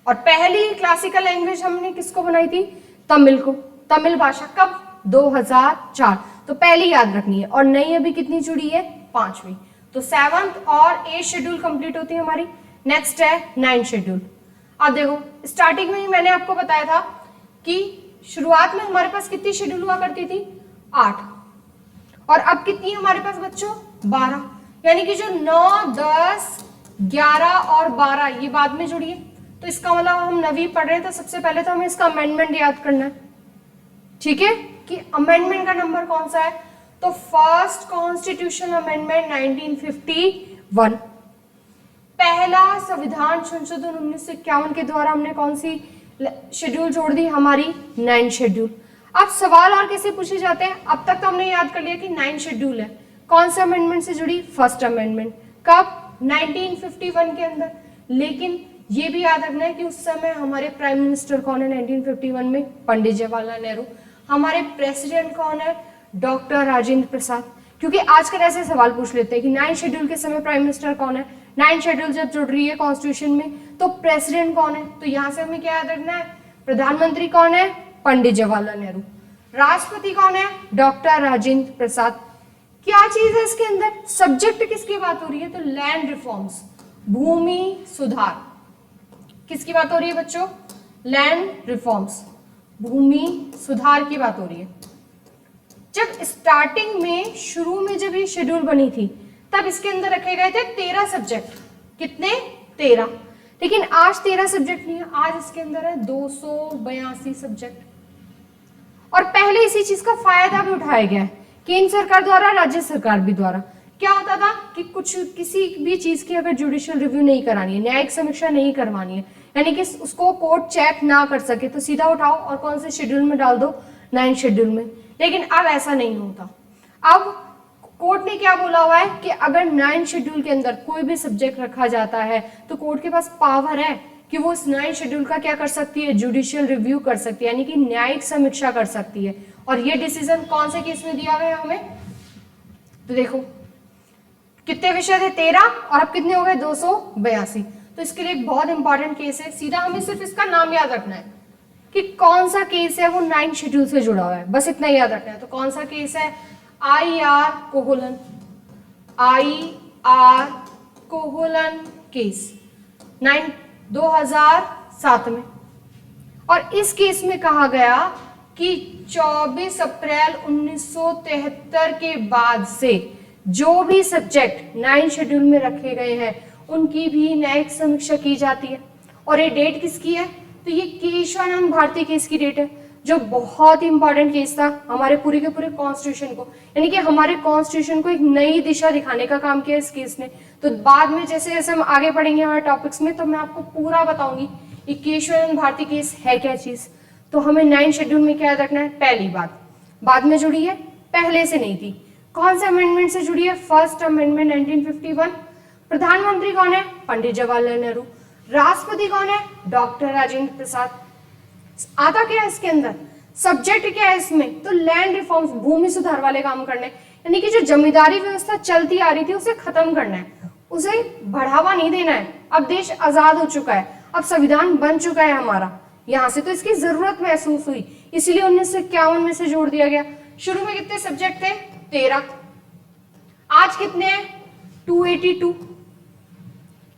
और पहली क्लासिकल लैंग्वेज हमने किसको बनाई थी? तमिल को। तमिल भाषा कब? 2004। तो पहली याद रखनी है। और नई अभी कितनी जुड़ी है? 5वीं। तो 7th और 8th शेड्यूल कंप्लीट होती है हमारी। नेक्स्ट है 9th शेड्यूल। अब देखो, स्टार्टिंग में ही मैंने आपको बताया था कि शुरुआत में हमारे पास कितनी शेड्यूल हुआ करती थी? 8। और अब कितनी हमारे पास बच्चों? 12। यानी कि जो 9, 10, 11 और 12 ये बाद में जुड़ी है। तो इसका मतलब हम नवी पढ़ रहे हैं, तो सबसे पहले तो हमें इसका अमेंडमेंट याद करना है, ठीक है, कि अमेंडमेंट का नंबर कौन सा है। तो फर्स्ट कॉन्स्टिट्यूशनल अमेंडमेंट 1951, पहला संविधान संशोधन 1951 के द्वारा हमने कौन सी शेड्यूल जोड़ दी? हमारी 9th शेड्यूल। अब सवाल और कैसे पूछे जाते हैं? अब तक तो हमने याद कर लिया कि 9th शेड्यूल है, कौन सा अमेंडमेंट से जुड़ी? First amendment. कब? 1951 के अंदर। लेकिन ये भी याद रखना है कि उस समय हमारे प्राइम मिनिस्टर कौन है 1951 में? पंडित जवाहरलाल नेहरू। हमारे प्रेसिडेंट कौन है? डॉक्टर राजेंद्र प्रसाद। क्योंकि आजकल ऐसे सवाल पूछ लेते हैं कि 9th शेड्यूल के समय प्राइम मिनिस्टर कौन है, 9th शेड्यूल जब जुड़ रही है कॉन्स्टिट्यूशन में तो प्रेसिडेंट कौन है? तो यहाँ से हमें क्या याद रखना है? प्रधानमंत्री कौन है? पंडित जवाहरलाल नेहरू। राष्ट्रपति कौन है? डॉक्टर राजेंद्र प्रसाद। क्या चीज है इसके अंदर? सब्जेक्ट किसकी बात हो रही है? तो लैंड रिफॉर्म्स, भूमि सुधार। किसकी बात हो रही है बच्चों? लैंड रिफॉर्म्स, भूमि सुधार की बात हो रही है। जब स्टार्टिंग में शुरू में जब ये शेड्यूल बनी थी तब इसके अंदर रखे गए थे 13 सब्जेक्ट। कितने? 13। लेकिन आज 13 सब्जेक्ट नहीं है, आज इसके अंदर है 282 सब्जेक्ट। और पहले इसी चीज का फायदा भी उठाया गया है केंद्र सरकार द्वारा, राज्य सरकार भी द्वारा। क्या होता था कि कुछ किसी भी चीज की अगर जुडिशियल रिव्यू नहीं करानी है, न्यायिक समीक्षा नहीं करवानी है, यानी कि उसको कोर्ट चेक ना कर सके, तो सीधा उठाओ और कौन से शेड्यूल में डाल दो? 9th शेड्यूल में। लेकिन अब ऐसा नहीं होता। अब कोर्ट ने क्या बोला हुआ है कि अगर 9th शेड्यूल के अंदर कोई भी सब्जेक्ट रखा जाता है तो कोर्ट के पास पावर है कि वो इस 9th शेड्यूल का क्या कर सकती है? जुडिशियल रिव्यू कर सकती है, यानी कि न्यायिक समीक्षा कर सकती है। और ये डिसीजन कौन से केस में दिया गया हमें? तो देखो कितने विषय थे? 13 और अब कितने हो गए? 282। तो इसके लिए एक बहुत इंपॉर्टेंट केस है, सीधा हमें सिर्फ इसका नाम याद रखना है कि कौन सा केस है वो 9th शेड्यूल से जुड़ा हुआ है, बस इतना याद रखना है। तो कौन सा केस है? IR कोहोलन, IR कोहोलन केस 2007 में। और इस केस में कहा गया कि 24 अप्रैल 1973 के बाद से जो भी सब्जेक्ट 9th शेड्यूल में रखे गए हैं उनकी भी न्यायिक समीक्षा की जाती है। और ये डेट किसकी है? तो ये केशवानंद भारती केस की डेट है, जो बहुत ही इंपॉर्टेंट केस था हमारे पूरे के पूरे कॉन्स्टिट्यूशन को, यानी कि हमारे कॉन्स्टिट्यूशन को एक नई दिशा दिखाने का काम किया इस केस ने। तो बाद में जैसे जैसे हम आगे पढ़ेंगे हमारे टॉपिक्स में तो मैं आपको पूरा बताऊंगी ये केशवानंद भारती केस है क्या चीज। तो हमें 9th शेड्यूल में क्या याद रखना है? पहली बात, बाद में जुड़ी है, पहले से नहीं थी। कौन से अमेंडमेंट से जुड़ी है? First amendment 1951। प्रधानमंत्री कौन है? पंडित जवाहरलाल नेहरू। राष्ट्रपति कौन है? डॉक्टर राजेंद्र प्रसाद। आता क्या है इसके अंदर? सब्जेक्ट क्या है इसमें? तो लैंड रिफॉर्म्स, भूमि सुधार वाले काम करने, यानी कि जो जमींदारी व्यवस्था चलती आ रही थी उसे खत्म करना है, उसे बढ़ावा नहीं देना है। अब देश आजाद हो चुका है, अब संविधान बन चुका है हमारा यहाँ से, तो इसकी जरूरत महसूस हुई, इसीलिए 1951 में से जोड़ दिया गया। शुरू में कितने सब्जेक्ट थे? 13। आज कितने हैं? 282।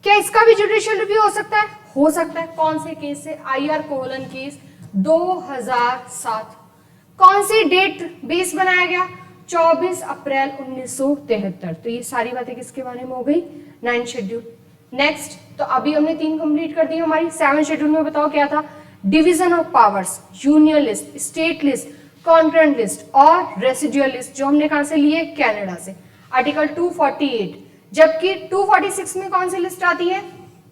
क्या इसका भी जुडिशियल रिव्यू हो सकता है? हो सकता है। कौन से केस से? IR Coelho case 2007। कौन सी डेट बेस बनाया गया? 24 अप्रैल 1973। तो ये सारी बातें किसके बारे में हो गई? 9th schedule. नेक्स्ट, तो अभी हमने 3 कंप्लीट कर दी हमारी। 7th शेड्यूल में बताओ क्या था? Division of powers, union list, state list, concurrent list और रेसिडुअल लिस्ट जो हमने कहां से लिए, कनाडा से, आर्टिकल 248। जबकि 246 में कौन सी लिस्ट आती है,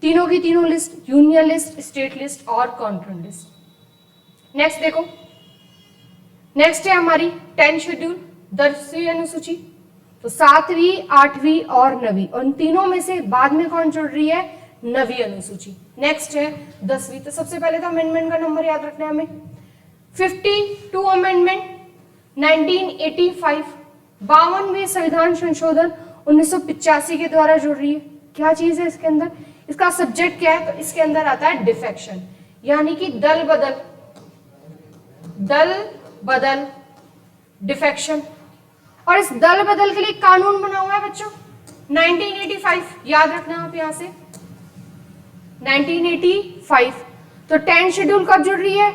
तीनों की तीनों list, union list, state list और कॉन्करेंट लिस्ट। नेक्स्ट देखो, नेक्स्ट है हमारी 10 शेड्यूल, 10वीं अनुसूची। तो 7वीं, 8वीं और 9वीं, उन तीनों में से बाद में कौन जुड़ रही है, 9वीं अनुसूची। नेक्स्ट है 10वीं। तो सबसे पहले तो अमेंडमेंट का नंबर याद रखना है हमें, 52 अमेंडमेंट 1985, 52वें संविधान संशोधन 1985 के द्वारा जुड़ रही है। क्या चीज है इसके अंदर, इसका सब्जेक्ट क्या है, तो इसके अंदर आता है डिफेक्शन, यानी कि दल बदल डिफेक्शन। और इस दल बदल के लिए कानून बना हुआ है बच्चों 1985, याद रखना आप यहां से 1985। तो 10 शेड्यूल कब जुड़ रही है,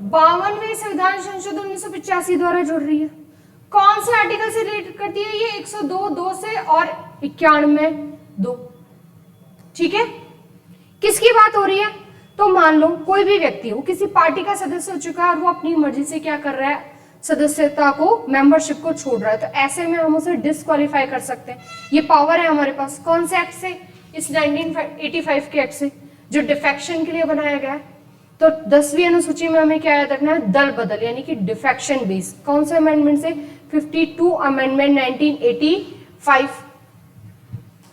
52वें संविधान संशोधन 1985 द्वारा जुड़ रही है। कौन से आर्टिकल से रिलेटेड करती है ये, 102(2) से और 91(2). ठीक है, किसकी बात हो रही है, तो मान लो कोई भी व्यक्ति हो, किसी पार्टी का सदस्य हो चुका है और वो अपनी मर्जी से क्या कर रहा है, सदस्यता को, मेंबरशिप को छोड़ रहा है, तो ऐसे में हम उसे डिस्क्वालीफाई कर सकते हैं। ये पावर है हमारे पास, कौन से एक्ट से, इस 1985 के एक्ट से जो डिफेक्शन के लिए बनाया गया है। तो 10वीं अनुसूची में हमें क्या याद रखना है, दल बदल यानी कि डिफेक्शन बेस। कौन से अमेंडमेंट से, 52 अमेंडमेंट 1985।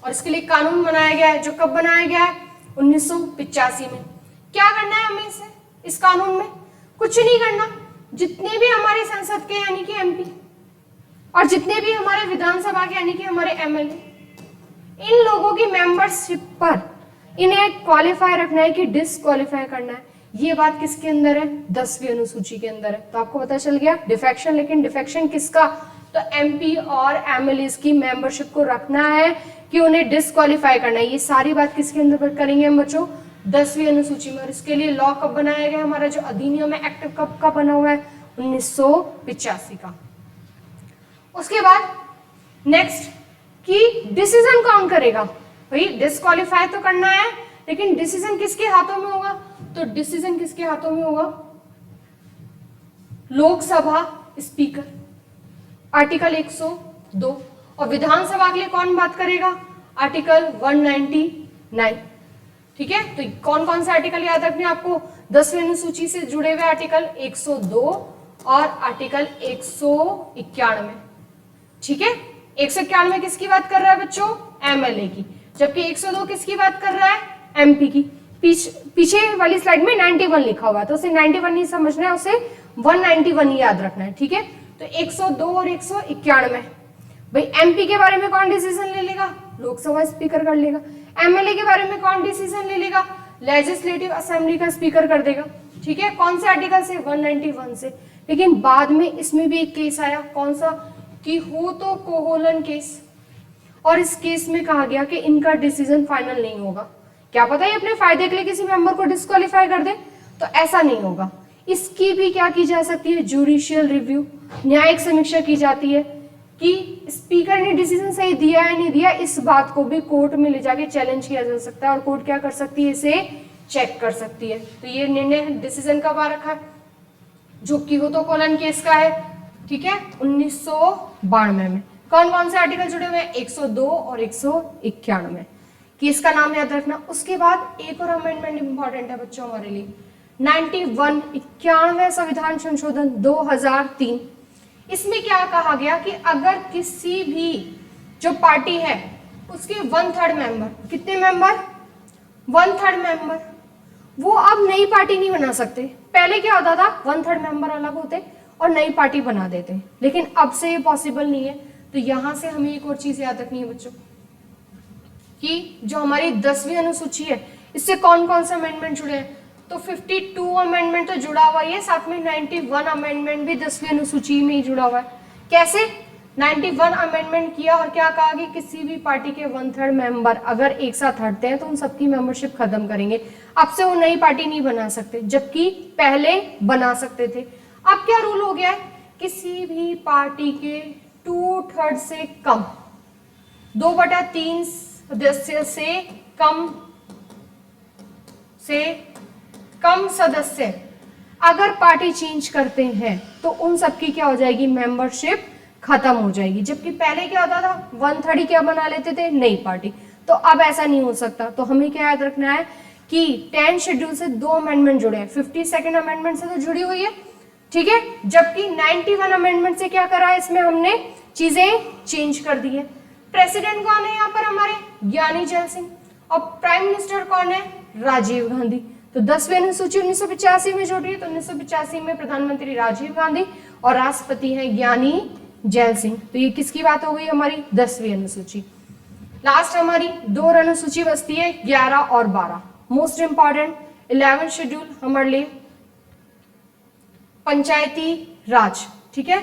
और इसके लिए कानून बनाया गया है, जो कब बनाया गया है, 1985 में। क्या करना है हमें इस कानून में, कुछ नहीं करना, जितने भी हमारे संसद के यानी कि एमपी और जितने भी हमारे विधानसभा के यानी कि हमारे एमएलए, इन लोगों की मेंबरशिप पर इन्हें क्वालिफाई रखना है कि डिसक्वालीफाई करना है। ये बात किसके अंदर है, 10वीं अनुसूची के अंदर है। तो आपको पता चल गया डिफेक्शन, लेकिन डिफेक्शन किसका, तो एमपी और एमएलए की मेंबरशिप को रखना है कि उन्हें डिसक्वालीफाई करना है। ये सारी बात किसके अंदर पर करेंगे हम बच्चों, 10वीं अनुसूची में। और इसके लिए लॉ कब बनाया गया, हमारा जो अधिनियम है, एक्ट कब का बना हुआ है, 1985 का। उसके बाद नेक्स्ट कि डिसीजन कौन करेगा, भाई डिसक्वालीफाई तो करना है, लेकिन डिसीजन किसके हाथों में होगा, तो डिसीजन किसके हाथों में होगा, लोकसभा स्पीकर, आर्टिकल 102। और विधानसभा के लिए कौन बात करेगा, आर्टिकल 199। ठीक है, तो कौन कौन से आर्टिकल याद रखने आपको, 10वीं अनुसूची से जुड़े हुए आर्टिकल 102 और आर्टिकल 191। ठीक है, 191 किसकी बात कर रहा है बच्चों, एमएलए की, जबकि 102 किसकी बात कर रहा है, एमपी की। पीछे वाली स्लाइड में 91 लिखा हुआ है, तो उसे 91 नहीं समझना है, उसे 191 ही याद रखना है। ठीक है, तो 102 और 191। भाई एमपी के बारे में कौन डिसीजन ले लेगा, लोकसभा स्पीकर कर लेगा। एमएलए के बारे में कौन डिसीजन ले लेगा, लेजिस्लेटिव असेंबली का स्पीकर कर देगा। ठीक है, कौन से आर्टिकल से, 191 से। लेकिन बाद में इसमें भी एक केस आया, कौन सा, कि हो तो कोहोलन केस, और इस केस में कहा गया कि इनका डिसीजन फाइनल नहीं होगा। क्या पता ये अपने फायदे के लिए किसी मेंबर को डिस्क्वालीफाई कर दे, तो ऐसा नहीं होगा। इसकी भी क्या की जा सकती है, जुडिशियल रिव्यू, न्यायिक समीक्षा की जाती है कि स्पीकर ने डिसीजन सही दिया है नहीं दिया। इस बात को भी कोर्ट में ले जाके चैलेंज किया जा सकता है, और कोर्ट क्या कर सकती है, इसे चेक कर सकती है। तो ये निर्णय डिसीजन कब आ रखा है, जो कि हो तो कोलन केस का है। ठीक है, 1992 में। कौन कौन से आर्टिकल जुड़े हुए हैं, 102 और 191 की, इसका नाम याद रखना। उसके बाद एक और अमेंडमेंट इंपॉर्टेंट है बच्चों हमारे लिए, 91 संविधान संशोधन 2003। इसमें क्या कहा गया कि अगर किसी भी जो पार्टी है उसके 1/3 मेंबर, कितने मेंबर, 1/3 मेंबर, वो अब नई पार्टी नहीं बना सकते। पहले क्या होता था, 1/3 मेंबर अलग होते और नई पार्टी बना देते, लेकिन अब से ये पॉसिबल नहीं है। तो यहां से हमें एक और चीज याद रखनी है बच्चों, कि जो हमारी 10वीं अनुसूची है, इससे कौन कौन से अमेंडमेंट जुड़े हैं, तो 52 अमेंडमेंट तो जुड़ा हुआ ही है, साथ में 91 अमेंडमेंट भी 10वीं अनुसूची में ही जुड़ा हुआ है। कैसे, 91 अमेंडमेंट किया और क्या कहा कि किसी भी पार्टी के 1/3 मेंबर अगर एक साथ हटते हैं तो उन सबकी मेंबरशिप खत्म करेंगे। अब से वो नई पार्टी नहीं बना सकते, जबकि पहले बना सकते थे। अब क्या रूल हो गया है, किसी भी पार्टी के 2/3 से कम, 2/3 सदस्य से कम सदस्य अगर पार्टी चेंज करते हैं तो उन सबकी क्या हो जाएगी, मेंबरशिप खत्म हो जाएगी। जबकि पहले क्या होता था, 1/3 क्या बना लेते थे, नई पार्टी। तो अब ऐसा नहीं हो सकता। तो हमें क्या याद रखना है कि 10 शेड्यूल से 2 अमेंडमेंट जुड़े हैं। 52nd अमेंडमेंट से तो जुड़ी हुई है, ठीक है, जबकि 91 अमेंडमेंट से क्या करा है, इसमें हमने चीजें चेंज कर दी है। प्रेसिडेंट कौन है यहाँ पर हमारे, ज्ञानी जैल सिंह, और प्राइम मिनिस्टर कौन है, राजीव गांधी। तो 10वीं अनुसूची 1985 में जोड़ी है, तो 1985 में प्रधानमंत्री राजीव गांधी और राष्ट्रपति हैं ज्ञानी जैल सिंह। तो ये किसकी बात हो गई हमारी, 10वीं अनुसूची। लास्ट हमारी 2 अनुसूची बचती है, 11 और 12। मोस्ट इंपॉर्टेंट 11 शेड्यूल हमारे लिए पंचायती राज, ठीक है।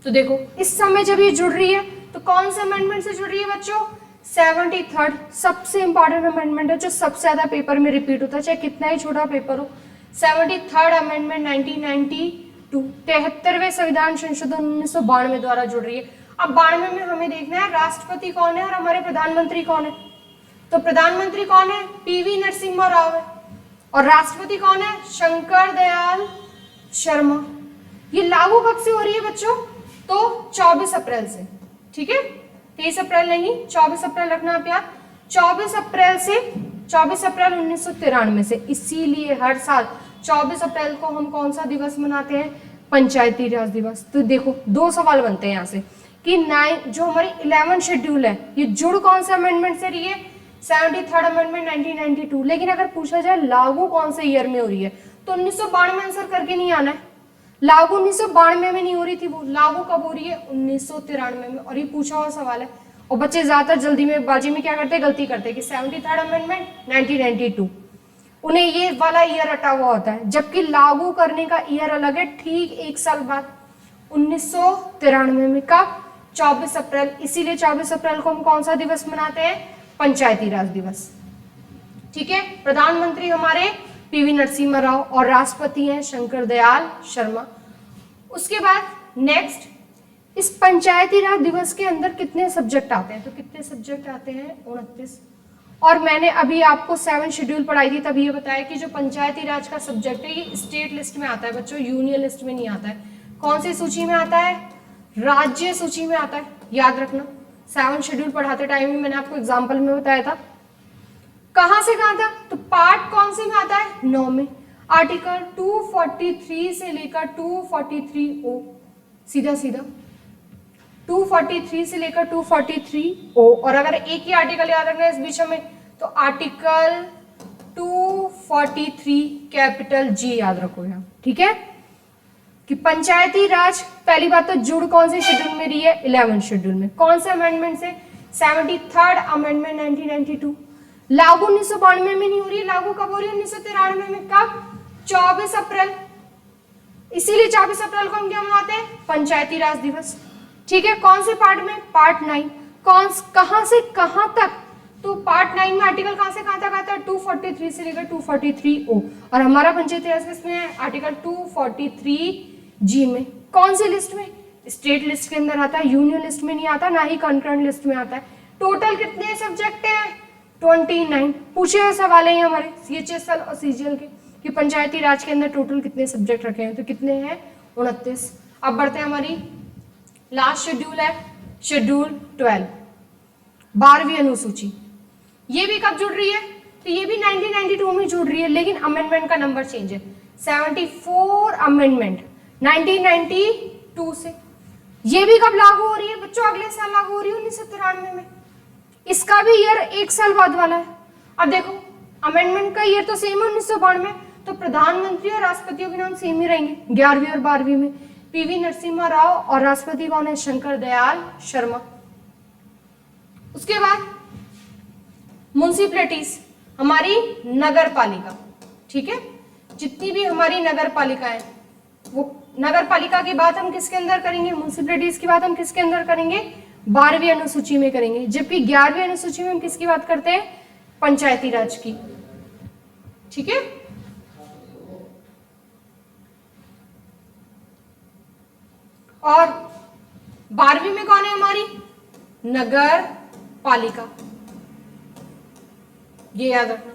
तो देखो इस समय जब ये जुड़ रही है तो कौन से अमेंडमेंट से जुड़ रही है बच्चों, 73rd सबसे इंपॉर्टेंट अमेंडमेंट है, जो सबसे ज्यादा पेपर में रिपीट होता है, चाहे कितना ही छोटा पेपर हो। 73rd अमेंडमेंट 1992, 73वें संविधान संशोधन 1992 द्वारा जुड़ रही है। अब 92 में हमें देखना है राष्ट्रपति कौन है और हमारे प्रधानमंत्री कौन है। तो प्रधानमंत्री कौन है, पीवी नरसिम्हा राव है, और राष्ट्रपति कौन है, शंकर दयाल शर्मा। ये लागू कब से हो रही है बच्चों, तो 24 अप्रैल से, ठीक है, 23 अप्रैल नहीं, 24 अप्रैल रखना आप याद। 24 अप्रैल से 24 अप्रैल 1993 से। इसीलिए हर साल 24 अप्रैल को हम कौन सा दिवस मनाते हैं, पंचायती राज दिवस। तो देखो 2 सवाल बनते हैं यहाँ से कि जो हमारी 11 शेड्यूल है ये जुड़ कौन से अमेंडमेंट से रही है, 73rd अमेंडमेंट 1992। लेकिन अगर पूछा जाए लागू कौन से ईयर में हो रही है, तो 1992 में आंसर करके नहीं आना है। लागू 1992 में नहीं हो रही थी, वो लागू कब हो रही है, 1993 में। और ये पूछा हुआ सवाल है, और बच्चे ज्यादातर जल्दी में बाजी में क्या करते हैं, गलती करते हैं कि 73rd अमेंडमेंट 1992, उन्हें ये वाला ईयर हटा हुआ होता है, जबकि लागू करने का ईयर अलग है। ठीक 1 साल बाद 1993 में, कब, 24 अप्रैल। इसीलिए 24 अप्रैल को हम कौन सा दिवस मनाते हैं, पंचायती राज दिवस, ठीक है। प्रधानमंत्री हमारे पीवी नरसिम्हा राव और राष्ट्रपति हैं शंकर दयाल शर्मा। उसके बाद नेक्स्ट, इस पंचायती राज दिवस के अंदर कितने सब्जेक्ट आते हैं, तो कितने सब्जेक्ट आते हैं, 29। और मैंने अभी आपको 7 शेड्यूल पढ़ाई थी, तभी ये बताया कि जो पंचायती राज का सब्जेक्ट है ये स्टेट लिस्ट में आता है बच्चों, यूनियन लिस्ट में नहीं आता है। कौन सी सूची में आता है, राज्य सूची में आता है, याद रखना। 7 शेड्यूल पढ़ाते टाइम ही मैंने आपको एग्जाम्पल में बताया था। कहां से कहां था, तो पार्ट कौन से में आता है, 9 में, आर्टिकल 243 से लेकर 243O, सीधा सीधा 243 से लेकर 243O। और अगर एक ही आर्टिकल याद रखना है इस बीच में, तो आर्टिकल 243 कैपिटल G याद रखो यहाँ, ठीक है। कि पंचायती राज पहली बात तो जुड़ कौन से शेड्यूल में रही है, 11 शेड्यूल में। कौन से अमेंडमेंट से, 73rd अमेंडमेंट 1992। लागू 1992 में नहीं हो रही है, लागू कब हो रही है, 1993 में। कब, 24 अप्रैल। इसीलिए 24 अप्रैल को हम क्या मनाते हैं, पंचायती राज दिवस, ठीक है। कौन से पार्ट में, पार्ट 9। कहां से कहां तक, तो पार्ट 9 में आर्टिकल कहां से कहां तक आता है, 243 से लेकर 243O। और हमारा पंचायती राज किसमें है, आर्टिकल 243G में। कौन सी लिस्ट में, स्टेट लिस्ट के अंदर आता है, यूनियन लिस्ट में नहीं आता, ना ही कंकरेंट लिस्ट में आता है। टोटल कितने सब्जेक्ट हैं, 29। पूछे हुए सवाल है हमारे CHSL और CGL के कि पंचायती राज के अंदर टोटल कितने सब्जेक्ट रखे हैं, तो कितने हैं, 29। अब बढ़ते हैं, हमारी लास्ट शेड्यूल है शेड्यूल 12, 12वीं अनुसूची। ये भी कब जुड़ रही है, तो ये भी 1992 में जुड़ रही है, लेकिन अमेंडमेंट का नंबर चेंज है। 74 अमेंडमेंट 1992 से। ये भी कब लागू हो रही है बच्चों, अगले साल लागू हो रही है, 1993 में। इसका भी ईयर 1 साल बाद वाला है। अब देखो अमेंडमेंट का ईयर तो सेम है, 1992, तो प्रधानमंत्री और राष्ट्रपतियों के नाम सेम ही रहेंगे 11वीं और 12वीं में। पीवी नरसिम्हा राव और राष्ट्रपति कौन है, शंकर दयाल शर्मा। उसके बाद म्युनिसिपैलिटीज, हमारी नगर पालिका, ठीक है। जितनी भी हमारी नगर पालिका है, वो नगर पालिका की बात हम किसके अंदर करेंगे, म्युनिसिपैलिटीज की बात हम किसके अंदर करेंगे, 12वीं अनुसूची में करेंगे। जबकि 11वीं अनुसूची में हम किसकी बात करते हैं, पंचायती राज की, ठीक है। और 12वीं में कौन है हमारी, नगर पालिका, ये याद रखना,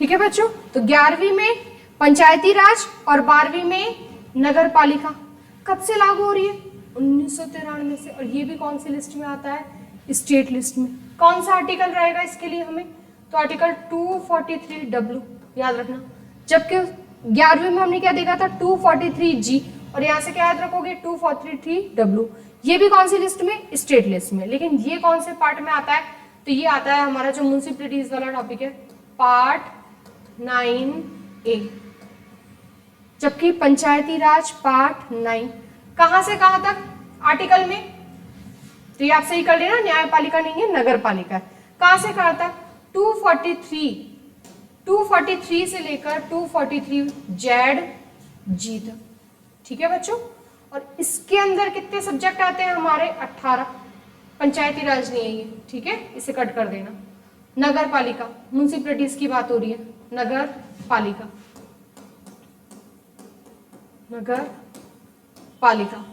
ठीक है बच्चों। तो 11वीं में पंचायती राज और 12वीं में नगर पालिका कब से लागू हो रही है? 1993 से। और ये भी कौन सी लिस्ट में आता है? स्टेट लिस्ट में। कौन सा आर्टिकल रहेगा इसके लिए हमें? तो आर्टिकल 243W याद रखना। जबकि 11वीं में हमने क्या देखा था? 243G। और यहाँ से क्या याद रखोगे? 243W। ये भी कौन सी लिस्ट में? स्टेट लिस्ट में। लेकिन ये कौन से पार्ट में आता है? तो ये आता है हमारा जो म्युनिसिपैलिटीज वाला टॉपिक है, पार्ट 9A। जबकि पंचायती राज पार्ट 9 कहां से कहां तक आर्टिकल में? तो ये आप सही कर लेना, न्यायपालिका नहीं है, नगर पालिका है। कहां से कहां तक? 243 से लेकर 243Z तक। ठीक है बच्चों। और इसके अंदर कितने सब्जेक्ट आते हैं हमारे? 18। पंचायती राज नहीं है ये, ठीक है, इसे कट कर देना। नगर पालिका, म्युनिसिपैलिटीज की बात हो रही है, नगर पालिका, नगर पालिका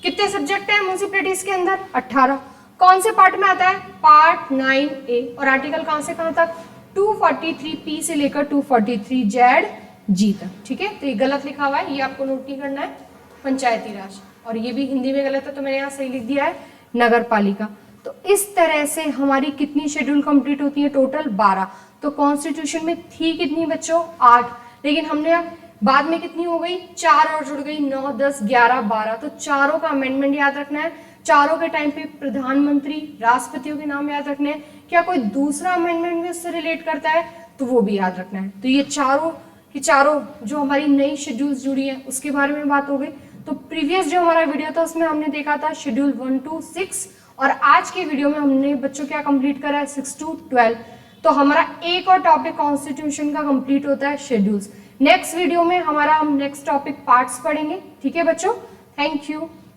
कितने सब्जेक्ट हैं म्युनिसिपैलिटीज के अंदर? 18। कौन से पार्ट में आता है? Part 9A। और आर्टिकल कहां से कहां तक? 243P से लेकर 243ZG तक। ठीक है, तो ये गलत लिखा हुआ है, ये आपको नोट नहीं करना है, पंचायती राज। और ये भी हिंदी में गलत है तो मैंने यहाँ सही लिख दिया है, नगर पालिका। तो इस तरह से हमारी कितनी शेड्यूल कंप्लीट होती है? टोटल 12। तो कॉन्स्टिट्यूशन में थी कितनी बच्चों? 8। लेकिन हमने बाद में कितनी हो गई? 4 और जुड़ गई, 9, 10, 11, 12। तो चारों का अमेंडमेंट याद रखना है। चारों के टाइम पे प्रधानमंत्री, राष्ट्रपतियों के नाम याद रखने हैं। क्या कोई दूसरा अमेंडमेंट भी उससे रिलेट करता है? तो वो भी याद रखना है। तो ये चारों की चारों जो हमारी नई शेड्यूल्स जुड़ी हैं उसके बारे में बात हो गई। तो प्रीवियस जो हमारा वीडियो था उसमें हमने देखा था शेड्यूल 1 to 6, और आज के वीडियो में हमने बच्चों क्या कंप्लीट करा है? 6 to 12। तो हमारा एक और टॉपिक कॉन्स्टिट्यूशन का कंप्लीट होता है, शेड्यूल्स। नेक्स्ट वीडियो में हम नेक्स्ट टॉपिक पार्ट्स पढ़ेंगे। ठीक है बच्चों, थैंक यू।